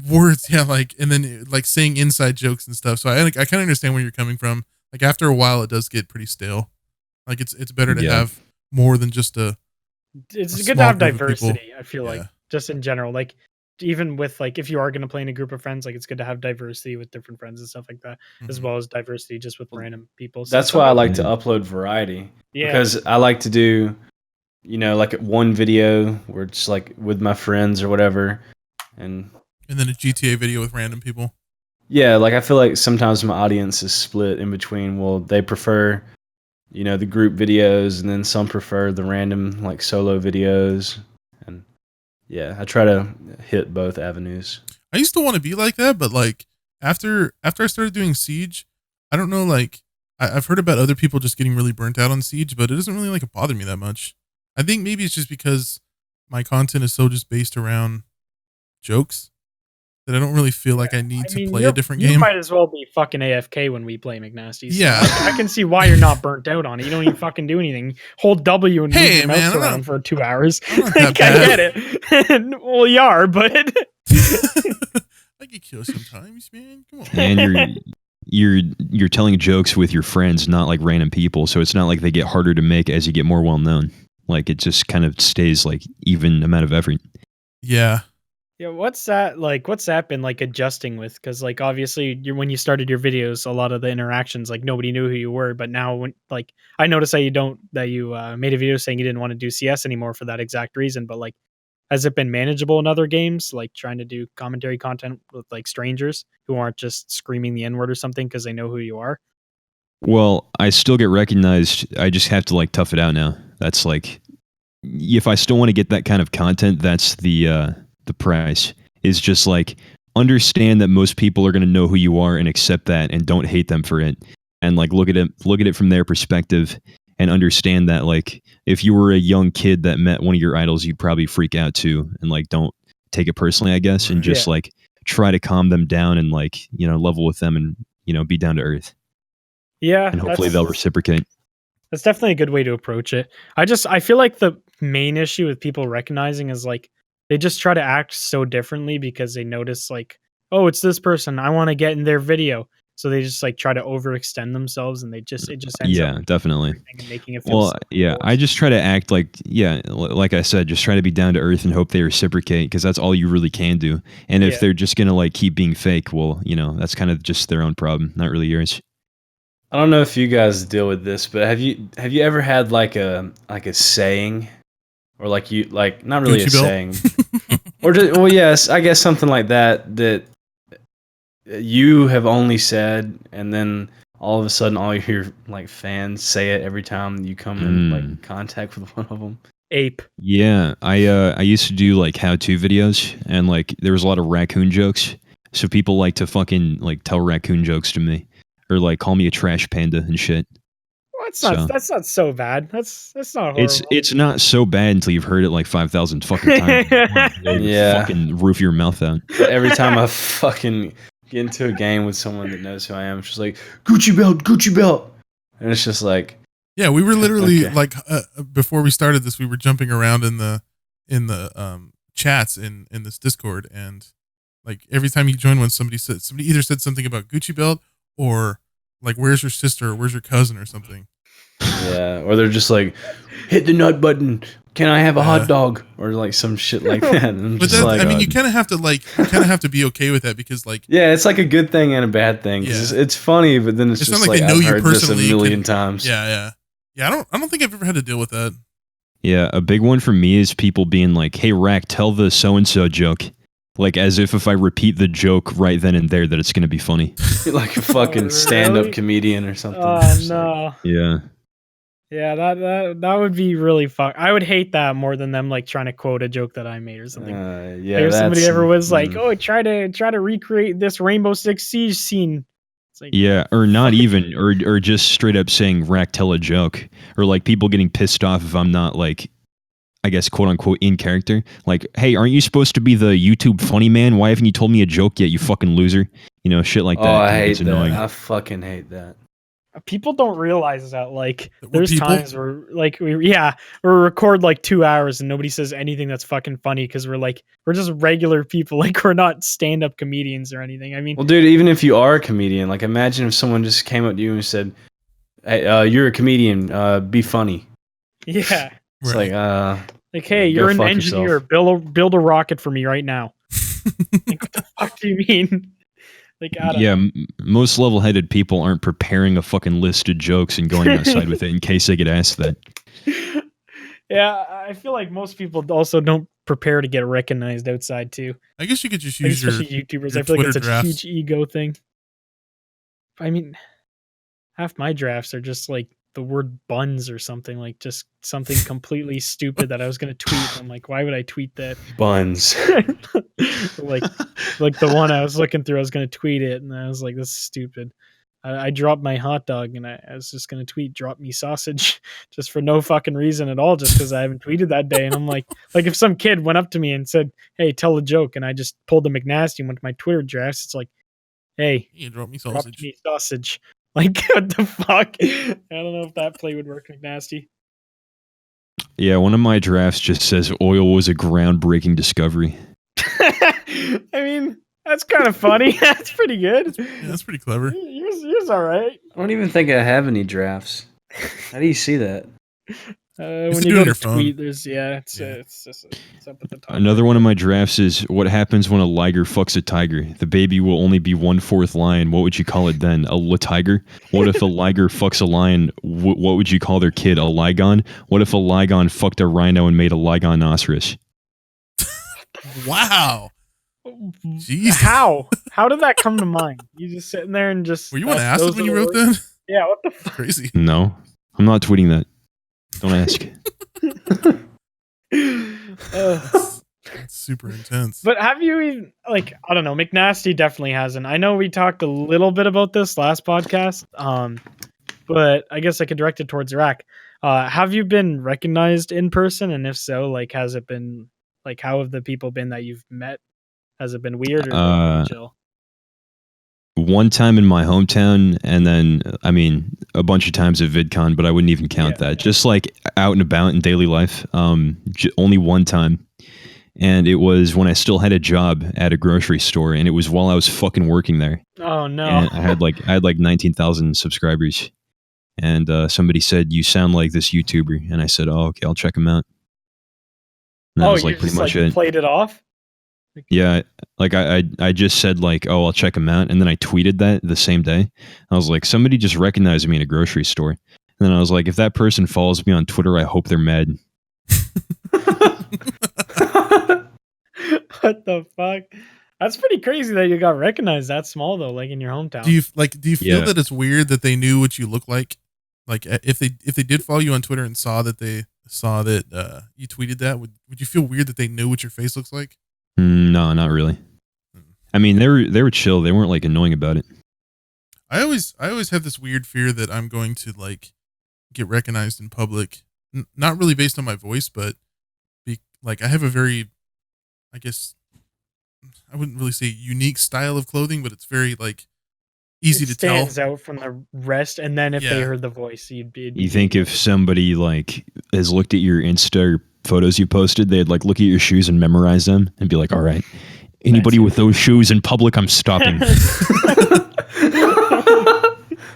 words, yeah, like, and then like saying inside jokes and stuff. So I kind of understand where you're coming from. Like after a while, it does get pretty stale. Like it's better to Yeah. have more than just It's a good to small have group of people. diversity, I feel like, Yeah. just in general. Like even with like if you are going to play in a group of friends, like it's good to have diversity with different friends and stuff like that, as Mhm. well as diversity just with random people. That's why I like to Yeah. upload variety. Yeah. Because I like to do, you know, like one video where it's like with my friends or whatever. And And then a GTA video with random people. yeah, like I feel like sometimes my audience is split in between. Well, they prefer, you know, the group videos, and then some prefer the random like solo videos. And yeah, I try to hit both avenues. I used to want to be like that, but like after I started doing Siege, I don't know, like I've heard about other people just getting really burnt out on Siege, but it doesn't really like bother me that much. I think maybe it's just because my content is so just based around jokes that I don't really feel like I need to play a different you game. might as well be fucking AFK when we play McNasty. So Yeah. I can see why you're not burnt out on it. You don't even fucking do anything. Hold W and move Hey, your man, mouse I'm around not- for 2 hours. I'm not Like, that I bad. get it. Well, you are, but I get killed sometimes, man. Come on. And you're telling jokes with your friends, not like random people. So it's not like they get harder to make as you get more well known. Like it just kind of stays like even amount of effort. Yeah. yeah, what's that been like adjusting with? Because like obviously when you started your videos, a lot of the interactions like nobody knew who you were, but now when like I noticed that you made a video saying you didn't want to do CS anymore for that exact reason, but like has it been manageable in other games, like trying to do commentary content with like strangers who aren't just screaming the N-word or something because they know who you are? Well, I still get recognized. I just have to like tough it out now. That's like, if I still want to get that kind of content, that's the price. Is just like understand that most people are going to know who you are and accept that, and don't hate them for it. And like look at it from their perspective, and understand that like if you were a young kid that met one of your idols, you'd probably freak out too, and like don't take it personally, I guess, and Right. just like try to calm them down and like level with them and be down to earth, Yeah, and hopefully they'll reciprocate. that's definitely a good way to approach it. I feel like the main issue with people recognizing is like they just try to act so differently because they notice like, oh, it's this person, I want to get in their video. So they just like try to overextend themselves, and it just ends Yeah, up definitely. and making it feel Well, so yeah, I forced. just try to act like, like I said, just try to be down to earth and hope they reciprocate, because that's all you really can do. And if Yeah. they're just gonna like keep being fake, well, that's kind of just their own problem, not really yours. I don't know if you guys deal with this, but have you ever had like a saying, or like you like not really Gucci a belt? saying, or just, well, yes, I guess something like that you have only said, and then all of a sudden all your like fans say it every time you come in like contact with one of them. Ape. Yeah, I used to do like how-to videos, and like there was a lot of raccoon jokes. So people like to fucking like tell raccoon jokes to me, or like call me a trash panda and shit. Well, So- that's not so bad. That's not horrible. It's not so bad until you've heard it like 5,000 fucking times. Yeah. Fucking roof your mouth out. But every time I fucking get into a game with someone that knows who I am, it's just like Gucci belt, and it's just like, Yeah, we were literally Okay. like before we started this, we were jumping around in the chats in this Discord, and like every time you join one, somebody either said something about Gucci belt, or like where's your sister, or where's your cousin, or something. yeah, or they're just like, hit the nut button. Can I have a hot dog, or like some shit like that? And I'm But just that, like, I mean, you kind of have to be okay with that, because like yeah, it's like a good thing and a bad thing. 'Cause Yeah. it's funny, but then it's It's just not like like they know I've you heard this a personally, million times. yeah. I don't think I've ever had to deal with that. Yeah, a big one for me is people being like, "Hey, Rack, tell the so-and-so joke." Like as if I repeat the joke right then and there that it's going to be funny. Like a fucking really? stand-up comedian or something. Oh It's like, no. Yeah. Yeah, that would be really I would hate that more than them like trying to quote a joke that I made or something. yeah, Like, if somebody that's- ever was like, mm. "Oh, try to recreate this Rainbow Six Siege scene." It's like, Yeah, or not even, or just straight up saying Rack, tell a joke, or like people getting pissed off if I'm not like, I guess quote unquote in character. Like, hey, aren't you supposed to be the YouTube funny man? Why haven't you told me a joke yet? You fucking loser. Shit like that. Oh, I kinda hate gets that. annoying. I fucking hate that. people don't realize that like That we're there's people? times where like we record like 2 hours and nobody says anything that's fucking funny because we're just regular people. Like, we're not stand-up comedians or anything. I mean, Well, dude, even if you are a comedian, like imagine if someone just came up to you and said, "Hey, you're a comedian. Be funny." yeah, It's Right. like, hey, Go you're an fuck engineer, yourself. build a rocket for me right now. Like, what the fuck do you mean? Like, I don't Yeah, know. most level-headed people aren't preparing a fucking list of jokes and going outside with it in case they get asked that. Yeah, I feel like most people also don't prepare to get recognized outside too. I guess you could just Like, use your especially YouTubers. your I feel like it's Twitter a drafts. huge ego thing. I mean, half my drafts are just like the word buns or something, like just something completely stupid that I was going to tweet. I'm like, why would I tweet that? Buns. like the one I was looking through, I was going to tweet it, and I was like, this is stupid. I dropped my hot dog, and I was just going to tweet, drop me sausage, just for no fucking reason at all, just because I haven't tweeted that day. And I'm like if some kid went up to me and said, hey, tell a joke, and I just pulled the McNasty and went to my Twitter drafts, it's like, hey, You drop me drop sausage. me sausage. Like, what the fuck? I don't know if that play would work, McNasty. Yeah, one of my drafts just says oil was a groundbreaking discovery. I mean, that's kind of funny. That's pretty good. Yeah, that's pretty clever. Yours all right. I don't even think I have any drafts. How do you see that? When to you do go on to your phone. tweet, there's it's Yeah. just it's up at the top. Another one of my drafts is what happens when a liger fucks a tiger. The baby will only be 1/4 lion. What would you call it then? A tiger? What if a liger fucks a lion? What would you call their kid? A ligon? What if a ligon fucked a rhino and made a ligonoceros? Wow. Jeez. How did that come to mind? You just sitting there and just Were you on those acid are when you the wrote words? Yeah, what the It's fuck? crazy. No, I'm not tweeting that. Don't ask. It's super intense. But have you even like I don't know, McNasty definitely hasn't. I know we talked a little bit about this last podcast. But I guess I could direct it towards Iraq. Have you been recognized in person? And if so, like has it been like how have the people been that you've met? Has it been weird or like pretty chill? One time in my hometown, and then I mean a bunch of times at VidCon, but I wouldn't even count that. Just like out and about in daily life. Only one time, and it was when I still had a job at a grocery store, and it was while I was fucking working there. Oh no! And I had like 19,000 subscribers, and somebody said you sound like this YouTuber, and I said, oh okay, I'll check him out. And that was like pretty much it. Played it off. Yeah, like I just said like, oh, I'll check him out, and then I tweeted that the same day. I was like, somebody just recognized me in a grocery store, and then I was like, if that person follows me on Twitter, I hope they're mad. What the fuck? That's pretty crazy that you got recognized that small though, like in your hometown. Do you feel that it's weird that they knew what you look like? Like if they did follow you on Twitter and saw that you tweeted that, would you feel weird that they knew what your face looks like? No, not really. I mean, they were chill. They weren't like annoying about it. I always have this weird fear that I'm going to like get recognized in public, not really based on my voice, but like I have a very, I guess, I wouldn't really say unique style of clothing, but it's very like easy to tell. Stands out from the rest, and then if they heard the voice, you'd be. You think if somebody like has looked at your Insta photos you posted, they'd like look at your shoes and memorize them and be like, all right, anybody with those shoes in public, I'm stopping.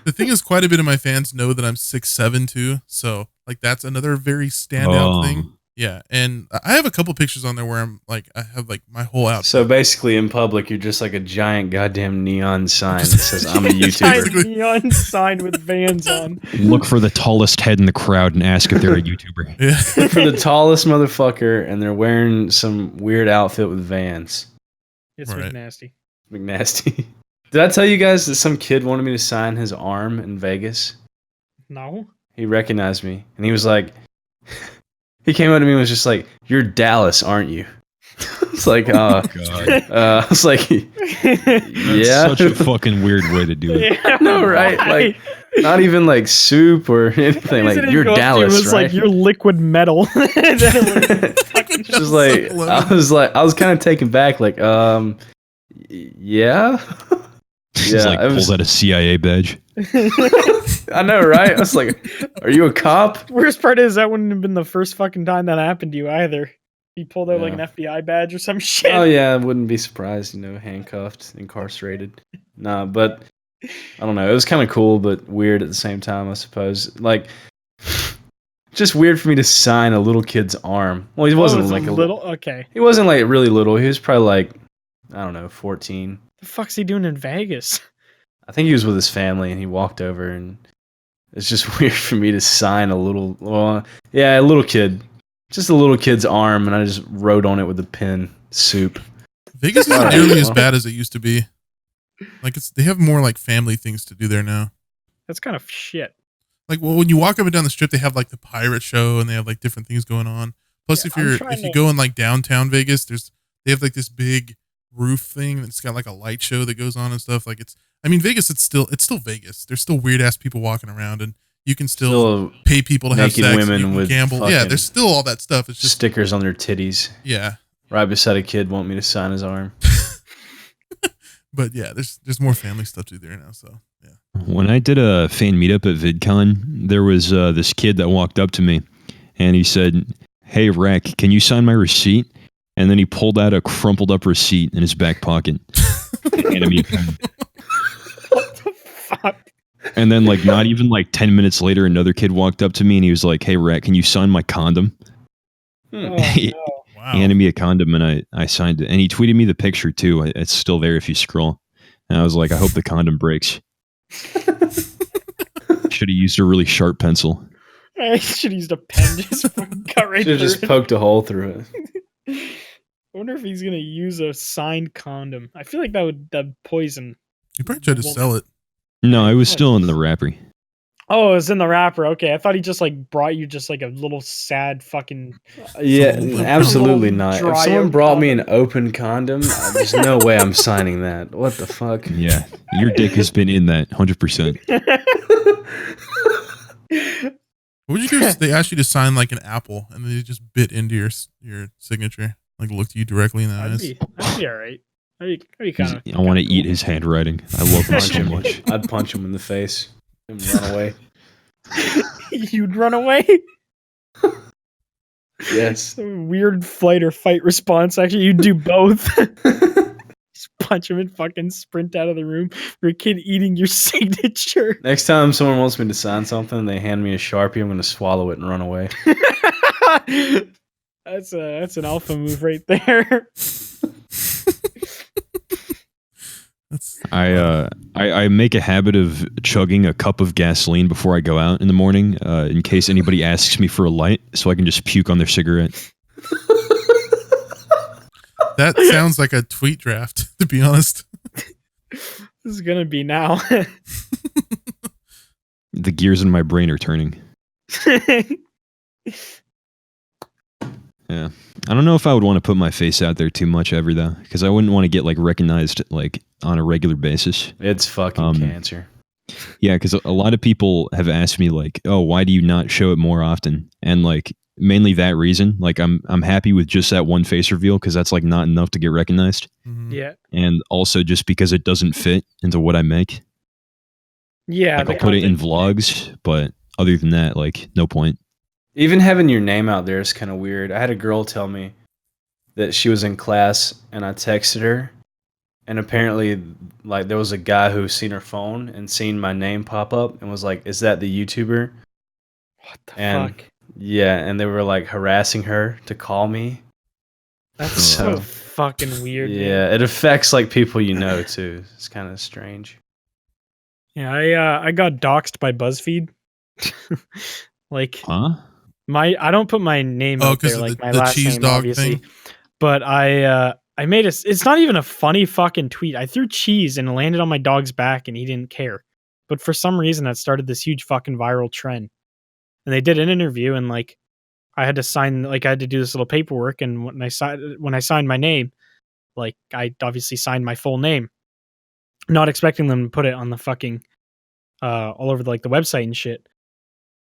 The thing is, quite a bit of my fans know that I'm 6'7" too, so like that's another very standout thing. Yeah, and I have a couple pictures on there where I'm like, I have like my whole outfit. So basically, in public, you're just like a giant goddamn neon sign that says "I'm a YouTuber." Giant neon sign with Vans on. Look for the tallest head in the crowd and ask if they're a YouTuber. Yeah. Look for the tallest motherfucker, and they're wearing some weird outfit with Vans. It's Right. McNasty. McNasty. Did I tell you guys that some kid wanted me to sign his arm in Vegas? No. He recognized me, and he was like, he came up to me and was just like, "You're Dallas, aren't you?" It's like, God. I was like, yeah. Such a fucking weird way to do it. Yeah, No, right? Like, not even like soup or anything. Like, you're Dallas, it was right? like you're liquid metal. Just like, I was kind of taken back. Like, yeah. He's like pulls out a CIA badge. I know, right? I was like, "Are you a cop?" Worst part is that wouldn't have been the first fucking time that happened to you either. He pulled out like an FBI badge or some shit. Oh yeah, I wouldn't be surprised. Handcuffed, incarcerated. Nah, but I don't know. It was kind of cool, but weird at the same time, I suppose. Like, just weird for me to sign a little kid's arm. Well, he wasn't like a little. Okay. He wasn't like really little. He was probably like, I don't know, 14. The fuck's he doing in Vegas? I think he was with his family, and he walked over, and it's just weird for me to sign a little kid. Just a little kid's arm, and I just wrote on it with a pen, soup. Vegas isn't nearly as bad as it used to be. Like they have more like family things to do there now. That's kind of shit. Like when you walk up and down the strip, they have like the pirate show and they have like different things going on. Plus, if you go in like downtown Vegas, they have like this big roof thing that's got like a light show that goes on and stuff. Like Vegas, it's still Vegas. There's still weird ass people walking around, and you can still pay people to have sex. Women you can with gamble. Yeah, there's still all that stuff. It's just stickers on their titties. Yeah. Right beside a kid want me to sign his arm. But yeah, there's more family stuff to do there now. So yeah. When I did a fan meetup at VidCon, there was this kid that walked up to me, and he said, "Hey, Rack, can you sign my receipt?" And then he pulled out a crumpled up receipt in his back pocket. Handed me a pen. What the fuck? And then, like, not even like 10 minutes later, another kid walked up to me and he was like, "Hey, Rat, can you sign my condom?" Oh, He no. handed me a condom and I signed it. And he tweeted me the picture too. It's still there if you scroll. And I was like, I hope the condom breaks. Should have used a really sharp pencil. I should have used a pen. Just cut right Should have through just it. poked a hole through it. I wonder if he's gonna use a signed condom. I feel like that'd poison. you probably tried to sell it. No, it was still in the wrapper. Oh, it was in the wrapper. Okay, I thought he just like brought you just like a little sad fucking. Yeah, open. absolutely Little not. If dry someone out brought me an condom. open condom, there's no way I'm signing that. What the fuck? Yeah, your dick has been in that 100%. What would you do if they asked you to sign like an apple and they just bit into your signature, like looked you directly in the I'd eyes? be all right. I'd be kind of. I want to eat his handwriting. I love him so much. I'd punch him in the face and run away. You'd run away. Yes. Weird flight or fight response. Actually, you'd do both. Just punch him and fucking sprint out of the room for a kid eating your signature. Next time someone wants me to sign something, they hand me a Sharpie, I'm going to swallow it and run away. That's an alpha move right there. I make a habit of chugging a cup of gasoline before I go out in the morning, in case anybody asks me for a light, so I can just puke on their cigarette. That sounds like a tweet draft, to be honest. This is gonna be now. The gears in my brain are turning. Yeah. I don't know if I would want to put my face out there too much ever though, because I wouldn't want to get like recognized like on a regular basis. It's fucking cancer. Yeah, because a lot of people have asked me like, "Oh, why do you not show it more often?" And like mainly that reason. Like I'm happy with just that one face reveal because that's like not enough to get recognized. Mhm. Yeah. And also just because it doesn't fit into what I make. Yeah. Like the I'll put it in content- vlogs, but other than that, like no point. Even having your name out there is kind of weird. I had a girl tell me that she was in class and I texted her, and apparently like there was a guy who seen her phone and seen my name pop up and was like, "Is that the YouTuber?" What the And fuck? yeah, and they were like harassing her to call me. That's So- so fucking weird. man. Yeah, it affects like people you know too. It's kind of strange. Yeah, I got doxxed by BuzzFeed. Like Huh? I don't put my name Oh, out there, because of like my the last cheese name, dog obviously. thing. But I made it's not even a funny fucking tweet. I threw cheese and it landed on my dog's back and he didn't care. But for some reason that started this huge fucking viral trend. And they did an interview and like I had to do this little paperwork, and when I signed my name, like I obviously signed my full name. Not expecting them to put it on the fucking all over the website and shit.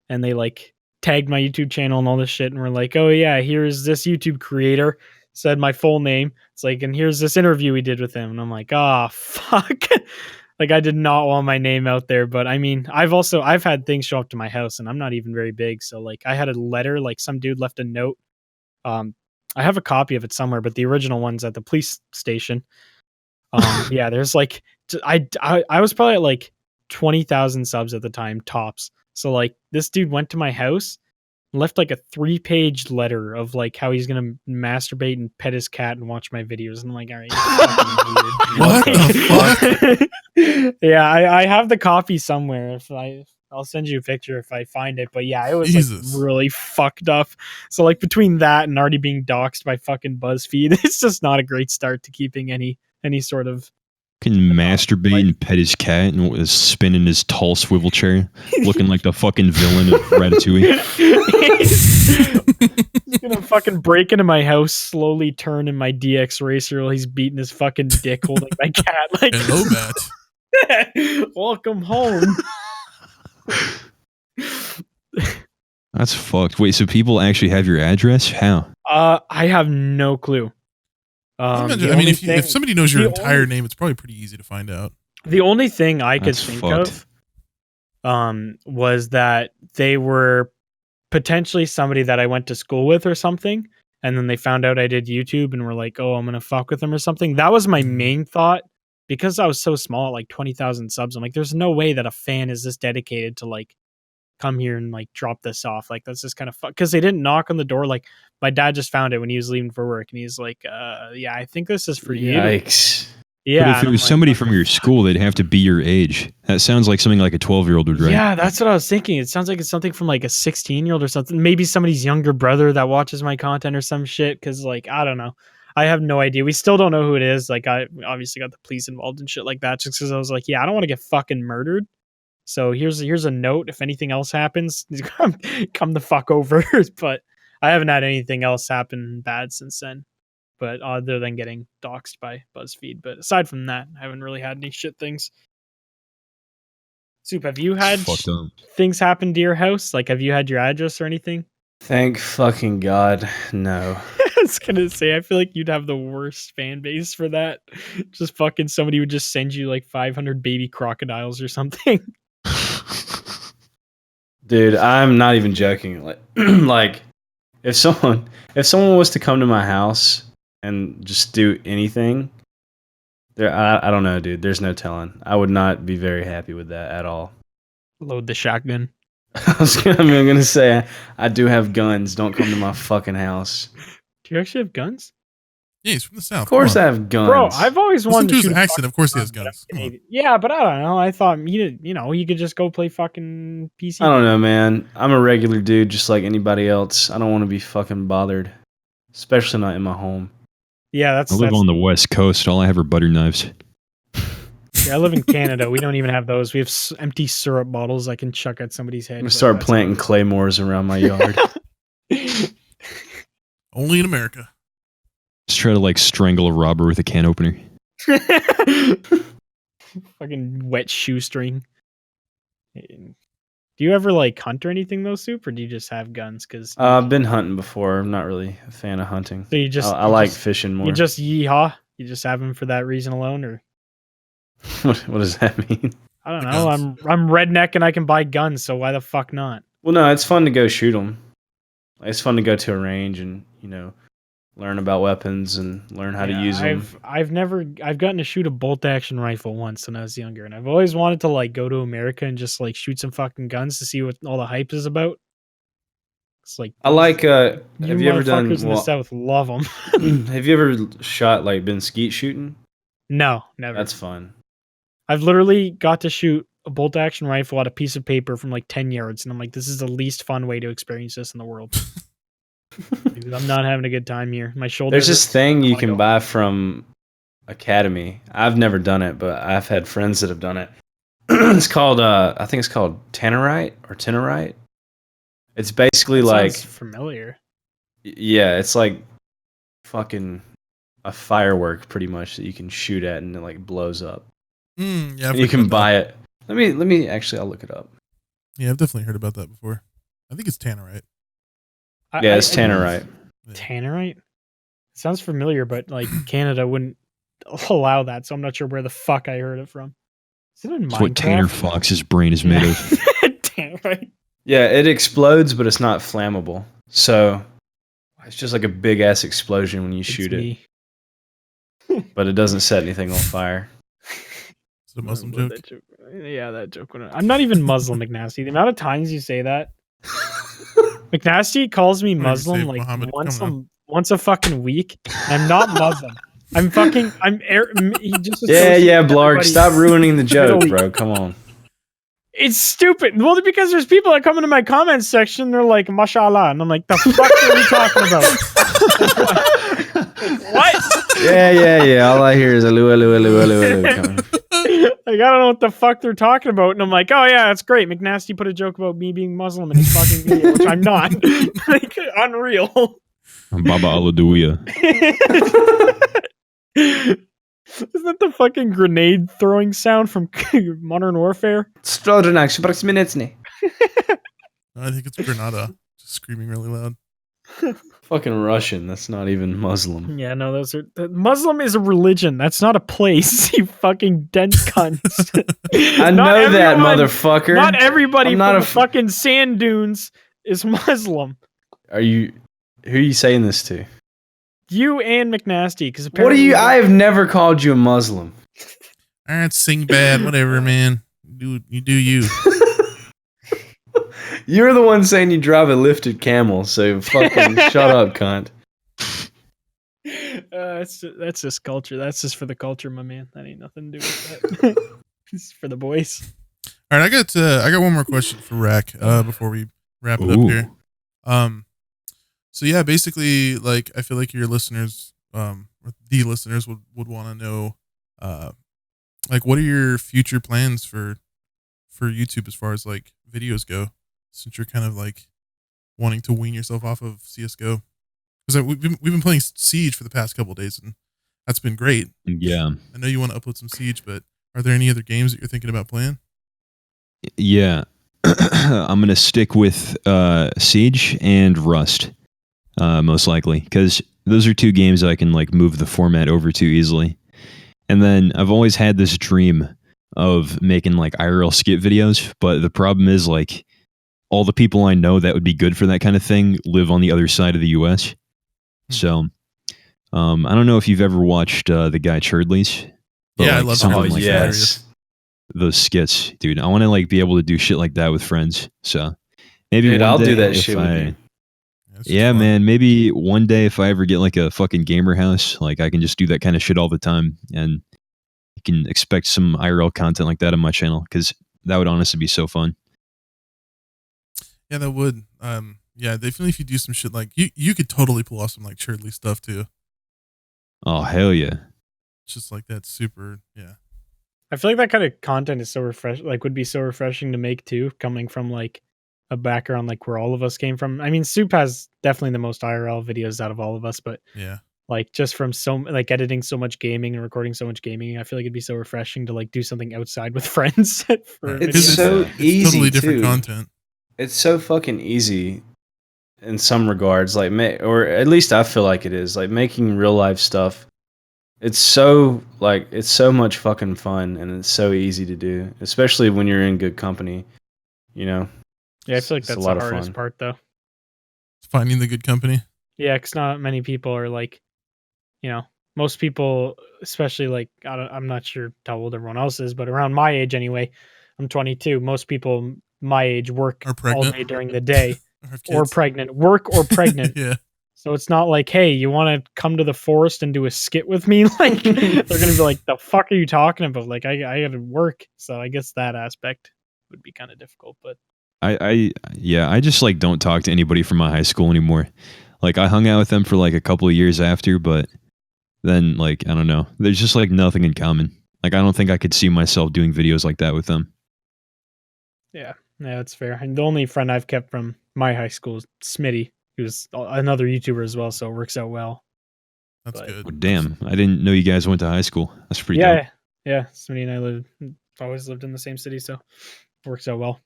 And they like tagged my YouTube channel and all this shit and were like, "Oh yeah, here's this YouTube creator," said my full name. It's like, "And here's this interview we did with him." And I'm like, "Ah, fuck." Like I did not want my name out there, but I mean, I've had things show up to my house and I'm not even very big, so like I had a letter, like some dude left a note. I have a copy of it somewhere, but the original one's at the police station. Yeah, there's like I was probably at like 20,000 subs at the time, tops. So like this dude went to my house, left like a 3-page letter of like how he's gonna masturbate and pet his cat and watch my videos. And I'm like, all right, you're fucking What weird. Yeah, I have the copy somewhere. I'll send you a picture if I find it. But yeah, it was Jesus. like really fucked up. So like between that and already being doxxed by fucking BuzzFeed, it's just not a great start to keeping any sort of. Can masturbate and pet his cat and was spinning his tall swivel chair, looking like the fucking villain of Ratatouille. He's gonna fucking break into my house, slowly turn in my DX racer while he's beating his fucking dick holding my cat. Like, Hello, Matt. welcome home. That's fucked. Wait, so people actually have your address? How? I have no clue. Imagine- The I mean, only if somebody knows your the entire only- name, it's probably pretty easy to find out. The only thing I could That's think fucked. of was that they were potentially somebody that I went to school with or something, and then they found out I did YouTube and were like, "Oh, I'm gonna fuck with them" or something. That was my main thought, because I was so small, like 20,000 subs. I'm like, there's no way that a fan is this dedicated to like come here and like drop this off. Like that's just kind of fuck, because they didn't knock on the door. Like my dad just found it when he was leaving for work, and he's like, "Yeah, I think this is for you." Yikes. Yeah, But if and it I'm was like, somebody "What from the your fuck?" school, they'd have to be your age. That sounds like something like a 12-year-old would write. Yeah, that's what I was thinking. It sounds like it's something from like a 16-year-old or something. Maybe somebody's younger brother that watches my content or some shit. Because like I don't know, I have no idea. We still don't know who it is. Like I obviously got the police involved and shit like that, just because I was like, yeah, I don't want to get fucking murdered. So here's a note. If anything else happens, come the fuck over. But I haven't had anything else happen bad since then. But other than getting doxxed by BuzzFeed. But aside from that, I haven't really had any shit things. Soup, have you had Fucked up. things happen to your house? Like, have you had your address or anything? Thank fucking God, no. I was gonna say, I feel like you'd have the worst fan base for that. Just fucking somebody would just send you like 500 baby crocodiles or something. Dude, I'm not even joking. Like, like if someone was to come to my house and just do anything, I don't know, dude. There's no telling. I would not be very happy with that at all. Load the shotgun. I'm gonna say I do have guns. Don't come to my fucking house. Do you actually have guns? Yeah, he's from the south. Of course, Come I on. have guns, Bro, I've always Listen wanted to to his shoot a accent. Of course, he has fucking guns. gun, Come on. but yeah, but I don't know. I thought you could just go play fucking PC. I don't know, man. I'm a regular dude, just like anybody else. I don't want to be fucking bothered, especially not in my home. Yeah, I live on the West Coast. All I have are butter knives. Yeah, I live in Canada. We don't even have those. We have empty syrup bottles I can chuck at somebody's head. I'm gonna but start that's planting claymores around my yard. Only in America. Just try to like strangle a robber with a can opener. Fucking wet shoestring. Do you ever like hunt or anything though, Soup, or do you just have guns? Because I've been hunting before. I'm not really a fan of hunting. so you just I like fishing more. You just yeehaw. You just have them for that reason alone, or what does that mean? I don't The know. guns. I'm redneck and I can buy guns, so why the fuck not? Well, no, it's fun to go shoot them. It's fun to go to a range and learn about weapons and learn how to use them. I've gotten to shoot a bolt action rifle once when I was younger, and I've always wanted to like go to America and just like shoot some fucking guns to see what all the hype is about. It's like I like. you Have you ever done? motherfuckers in the South love them. Have you ever shot been skeet shooting? No, never. That's fun. I've literally got to shoot a bolt action rifle at a piece of paper from like 10 yards, and I'm like, this is the least fun way to experience this in the world. Dude, I'm not having a good time here. My shoulders. There's this thing you can go. buy from Academy. I've never done it, but I've had friends that have done it. It's called I think it's called tannerite or tenorite. It's basically like Sounds familiar. yeah, it's like fucking a firework pretty much that you can shoot at and it like blows up. Yeah, And you can buy it. Let me actually I'll look it up. Yeah, I've definitely heard about that before. I think it's tannerite. Yeah, it's tannerite. Yeah. Tannerite? Sounds familiar, but like Canada wouldn't allow that, so I'm not sure where the fuck I heard it from. Is it in That's what Tanner Minecraft? Fox's brain is made of. Tannerite. Yeah, it explodes, but it's not flammable. So it's just like a big ass explosion when you shoot it, but it doesn't set anything on fire. Is it a Muslim Love joke? that joke. Yeah, that joke. I'm not even Muslim, McNasty. The amount of times you say that, McNasty calls me Whatever you Muslim say, like Muhammad, come once a fucking week. And I'm not Muslim. I'm fucking. He just Yeah, associates Blarg, everybody- stop ruining the joke, Middle bro. Come on. It's stupid. Well, because there's people that come into my comments section, they're like, "Mashallah," and I'm like, "The fuck are you talking about?" What? Yeah. All I hear is aloo, aloo, aloo, aloo, aloo coming. Like, I don't know what the fuck they're talking about. And I'm like, oh yeah, that's great. McNasty put a joke about me being Muslim in his fucking video, which I'm not. Like, unreal. Baba Aladuia. Isn't that the fucking grenade throwing sound from Modern Warfare? I think it's Grenada. Just screaming really loud. Fucking Russian. That's not even Muslim. Yeah, no, Muslim is a religion. That's not a place, you fucking dense cunts. I know that, motherfucker. Not everybody I'm from not the a fucking sand dunes is Muslim. Who are you saying this to? You and McNasty, because What are you? I have never called you a Muslim. All right, sing bad, whatever, man. You do you. You're the one saying you drive a lifted camel, so fucking shut up, cunt. That's just culture. That's just for the culture, my man. That ain't nothing to do with that. It's for the boys. All right, I got one more question for Rack before we wrap it up Ooh. here. So yeah, basically, like I feel like your listeners, or the listeners would want to know, like what are your future plans for for YouTube as far as like videos go, since you're kind of like wanting to wean yourself off of CS:GO? Because we've been playing Siege for the past couple of days, and that's been great. Yeah. I know you want to upload some Siege, but are there any other games that you're thinking about playing? Yeah. I'm gonna stick with Siege and Rust, most likely, because those are two games I can like move the format over to easily. And then I've always had this dream of making like IRL skit videos, but the problem is like all the people I know that would be good for that kind of thing live on the other side of the US. So I don't know if you've ever watched the guy Churdley's. Yeah, I love something Churdley's. like Hilarious. those skits, dude. I want to like be able to do shit like that with friends. So maybe Dude, one I'll day do that if shit with you. It's just yeah, fun. man. Maybe one day if I ever get like a fucking gamer house, like I can just do that kind of shit all the time, and you can expect some IRL content like that on my channel because that would honestly be so fun. Yeah, that would. Yeah, definitely. If you do some shit like you could totally pull off some like Churdley stuff too. Oh hell yeah! Just like that, super. Yeah. I feel like that kind of content is so refresh, like would be so refreshing to make too, coming from like a background like where all of us came from. I mean, Soup has definitely the most IRL videos out of all of us, but Yeah. like just from so like editing so much gaming and recording so much gaming, I feel like it'd be so refreshing to like do something outside with friends. For Right. a It's video. so It's easy totally different too. content. It's so fucking easy in some regards, like or at least I feel like it is. Like making real life stuff. It's so much fucking fun, and it's so easy to do, especially when you're in good company. You know. Yeah, I feel like It's a that's lot the of hardest fun. part though. Finding the good company. Yeah, because not many people are like, you know, most people, especially like I'm not sure how old everyone else is, but around my age anyway, I'm 22. Most people my age work Are all pregnant. day during the day Or have or kids. pregnant, work or pregnant. Yeah. So it's not like, hey, you want to come to the forest and do a skit with me? Like they're gonna be like, the fuck are you talking about? Like I got to work. So I guess that aspect would be kind of difficult. But I just like don't talk to anybody from my high school anymore. Like I hung out with them for like a couple of years after, but then like I don't know. There's just like nothing in common. Like I don't think I could see myself doing videos like that with them. yeah, that's fair. And the only friend I've kept from my high school is Smitty, who's another YouTuber as well. So it works out well. That's But- good. Oh, damn, I didn't know you guys went to high school. That's pretty Yeah, dope. yeah. Smitty and I always lived in the same city, so it works out well.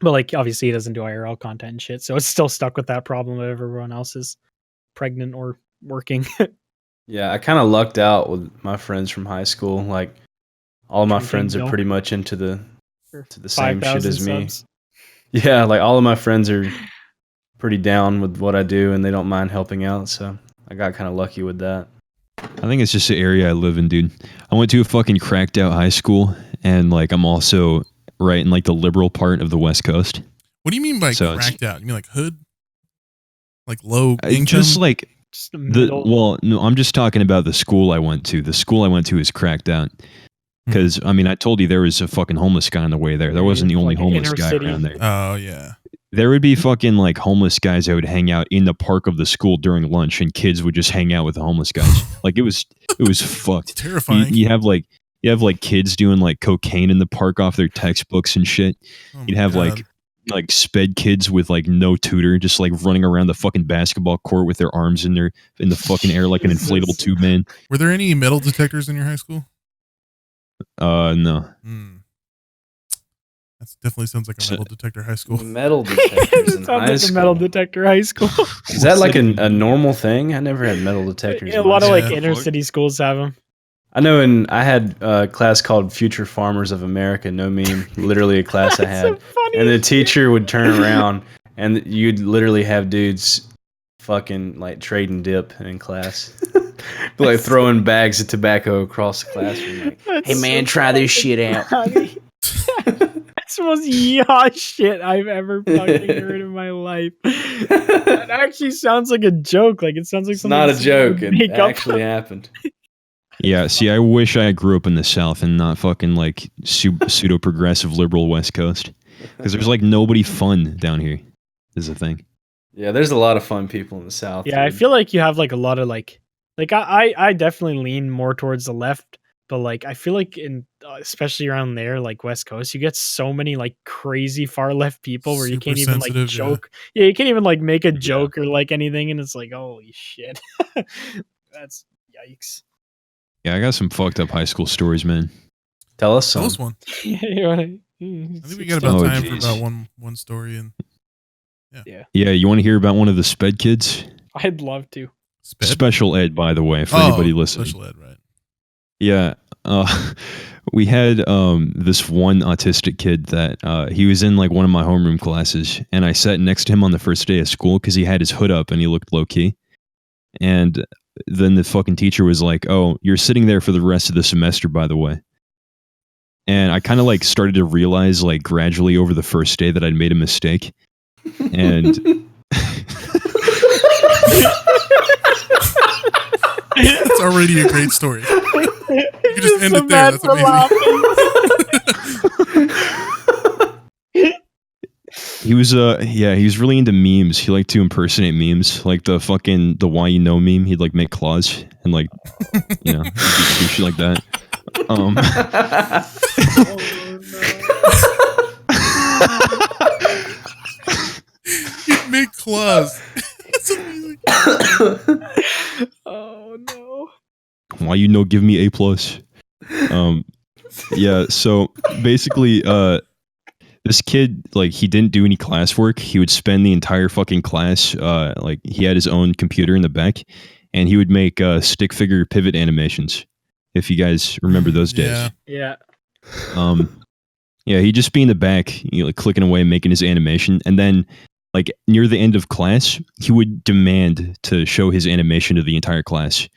But like, obviously, he doesn't do IRL content and shit, so it's still stuck with that problem of everyone else is pregnant or working. Yeah, I kind of lucked out with my friends from high school. Like all of my Drinking friends are milk pretty much into the for same shit 5,000 as me. subs. Yeah, like all of my friends are pretty down with what I do, and they don't mind helping out. So I got kind of lucky with that. I think it's just the area I live in, dude. I went to a fucking cracked out high school, and like I'm also right in like the liberal part of the West Coast. What do you mean by So it's- cracked out? You mean like hood? Like low I income? just like Just the the middle. well, no, I'm just talking about the school I went to. The school I went to is cracked out. Because I mean, I told you there was a fucking homeless guy on the way there. There wasn't the only Like homeless inner guy city. around there. Oh yeah. There would be fucking like homeless guys that would hang out in the park of the school during lunch, and kids would just hang out with the homeless guys. Like it was It's fucked. terrifying. You have like kids doing like cocaine in the park off their textbooks and shit. Oh my You'd have God. like sped kids with like no tutor, just like running around the fucking basketball court with their arms in the fucking air like an inflatable Jesus. tube man. Were there any metal detectors in your high school? No. That definitely sounds like a So- metal detector high school. Metal detectors in Sounds high like a school. metal detector high school. Is that like a normal thing? I never had metal detectors. A in lot my of like Yeah. inner city schools have them. I know, I had a class called Future Farmers of America. No meme, literally a class I had. So funny. And the teacher would turn around, and you'd literally have dudes fucking like trading dip in class, but like throwing bags of tobacco across the classroom. Like, That's hey man, so try this fucking shit out. funny. That's the most yaw shit I've ever fucking heard in my life. That actually sounds like a joke. Like it sounds like It's something not a someone would joke. It make up. actually happened. Yeah, see, I wish I grew up in the South and not fucking like pseudo progressive liberal West Coast, because there's like nobody fun down here. Is the thing. Yeah, there's a lot of fun people in the South. Yeah, I dude. feel like you have like a lot of like I definitely lean more towards the left, but like I feel like in especially around there, like West Coast, you get so many like crazy far left people where you Super can't even like sensitive, yeah. joke. Yeah, you can't even like make a joke or like anything, and it's like holy shit, that's yikes. Yeah, I got some fucked up high school stories, man. Tell us Tell some. us one. You wanna- I think we got about Oh, time for jeez. about one story, and Yeah, you want to hear about one of the sped kids? I'd love to. Special ed, by the way, for anybody listening. Special ed, right? Yeah. We had this one autistic kid that he was in like one of my homeroom classes, and I sat next to him on the first day of school because he had his hood up and he looked low key. And then the fucking teacher was like, "Oh, you're sitting there for the rest of the semester, by the way." And I kind of like started to realize like gradually over the first day that I'd made a mistake. And That's already a great story. You can just end it there. That's amazing. he was he was really into memes. He liked to impersonate memes, like the why you know meme. He'd like make claws and like he'd do shit like that. Oh, He'd make claws. That's amazing. oh no. Why you know give me A+. Yeah, so basically this kid, like, he didn't do any classwork. He would spend the entire fucking class like he had his own computer in the back, and he would make stick figure pivot animations, if you guys remember those days. Yeah. Yeah. Yeah, he'd just be in the back, like clicking away, making his animation, and then like near the end of class, he would demand to show his animation to the entire class.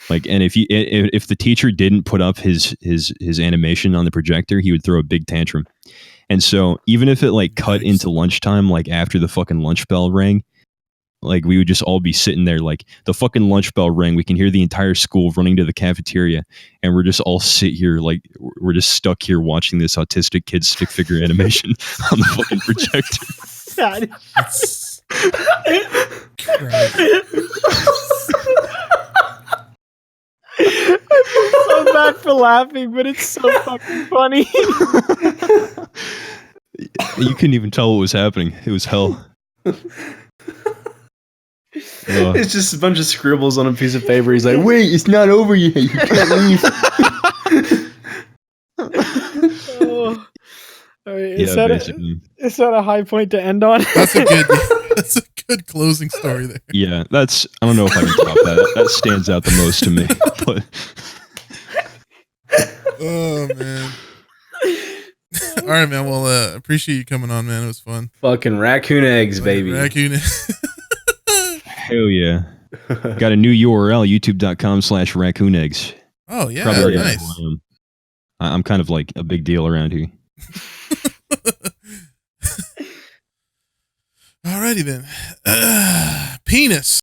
Like, and if the teacher didn't put up his animation on the projector, he would throw a big tantrum. And so even if it like cut into lunchtime, like after the fucking lunch bell rang, like we would just all be sitting there, like the fucking lunch bell rang, we can hear the entire school running to the cafeteria, and we're just all sit here, like we're just stuck here watching this autistic kid stick figure animation on the fucking projector. That's I feel so bad for laughing, but it's so fucking funny. You couldn't even tell what was happening. It was hell. It's just a bunch of scribbles on a piece of paper. He's like, "Wait, it's not over yet. You can't leave." Oh. All right, is basically. is that a high point to end on? that's a good closing story there. Yeah, I don't know if I can top that. That stands out the most to me. But Oh man. All right, man. Well, appreciate you coming on, man. It was fun. Fucking raccoon eggs, baby. Raccoon. hell yeah. Got a new URL, youtube.com/raccooneggs. Oh yeah, Probably nice. who I am. I'm kind of like a big deal around here. Alrighty then. Penis.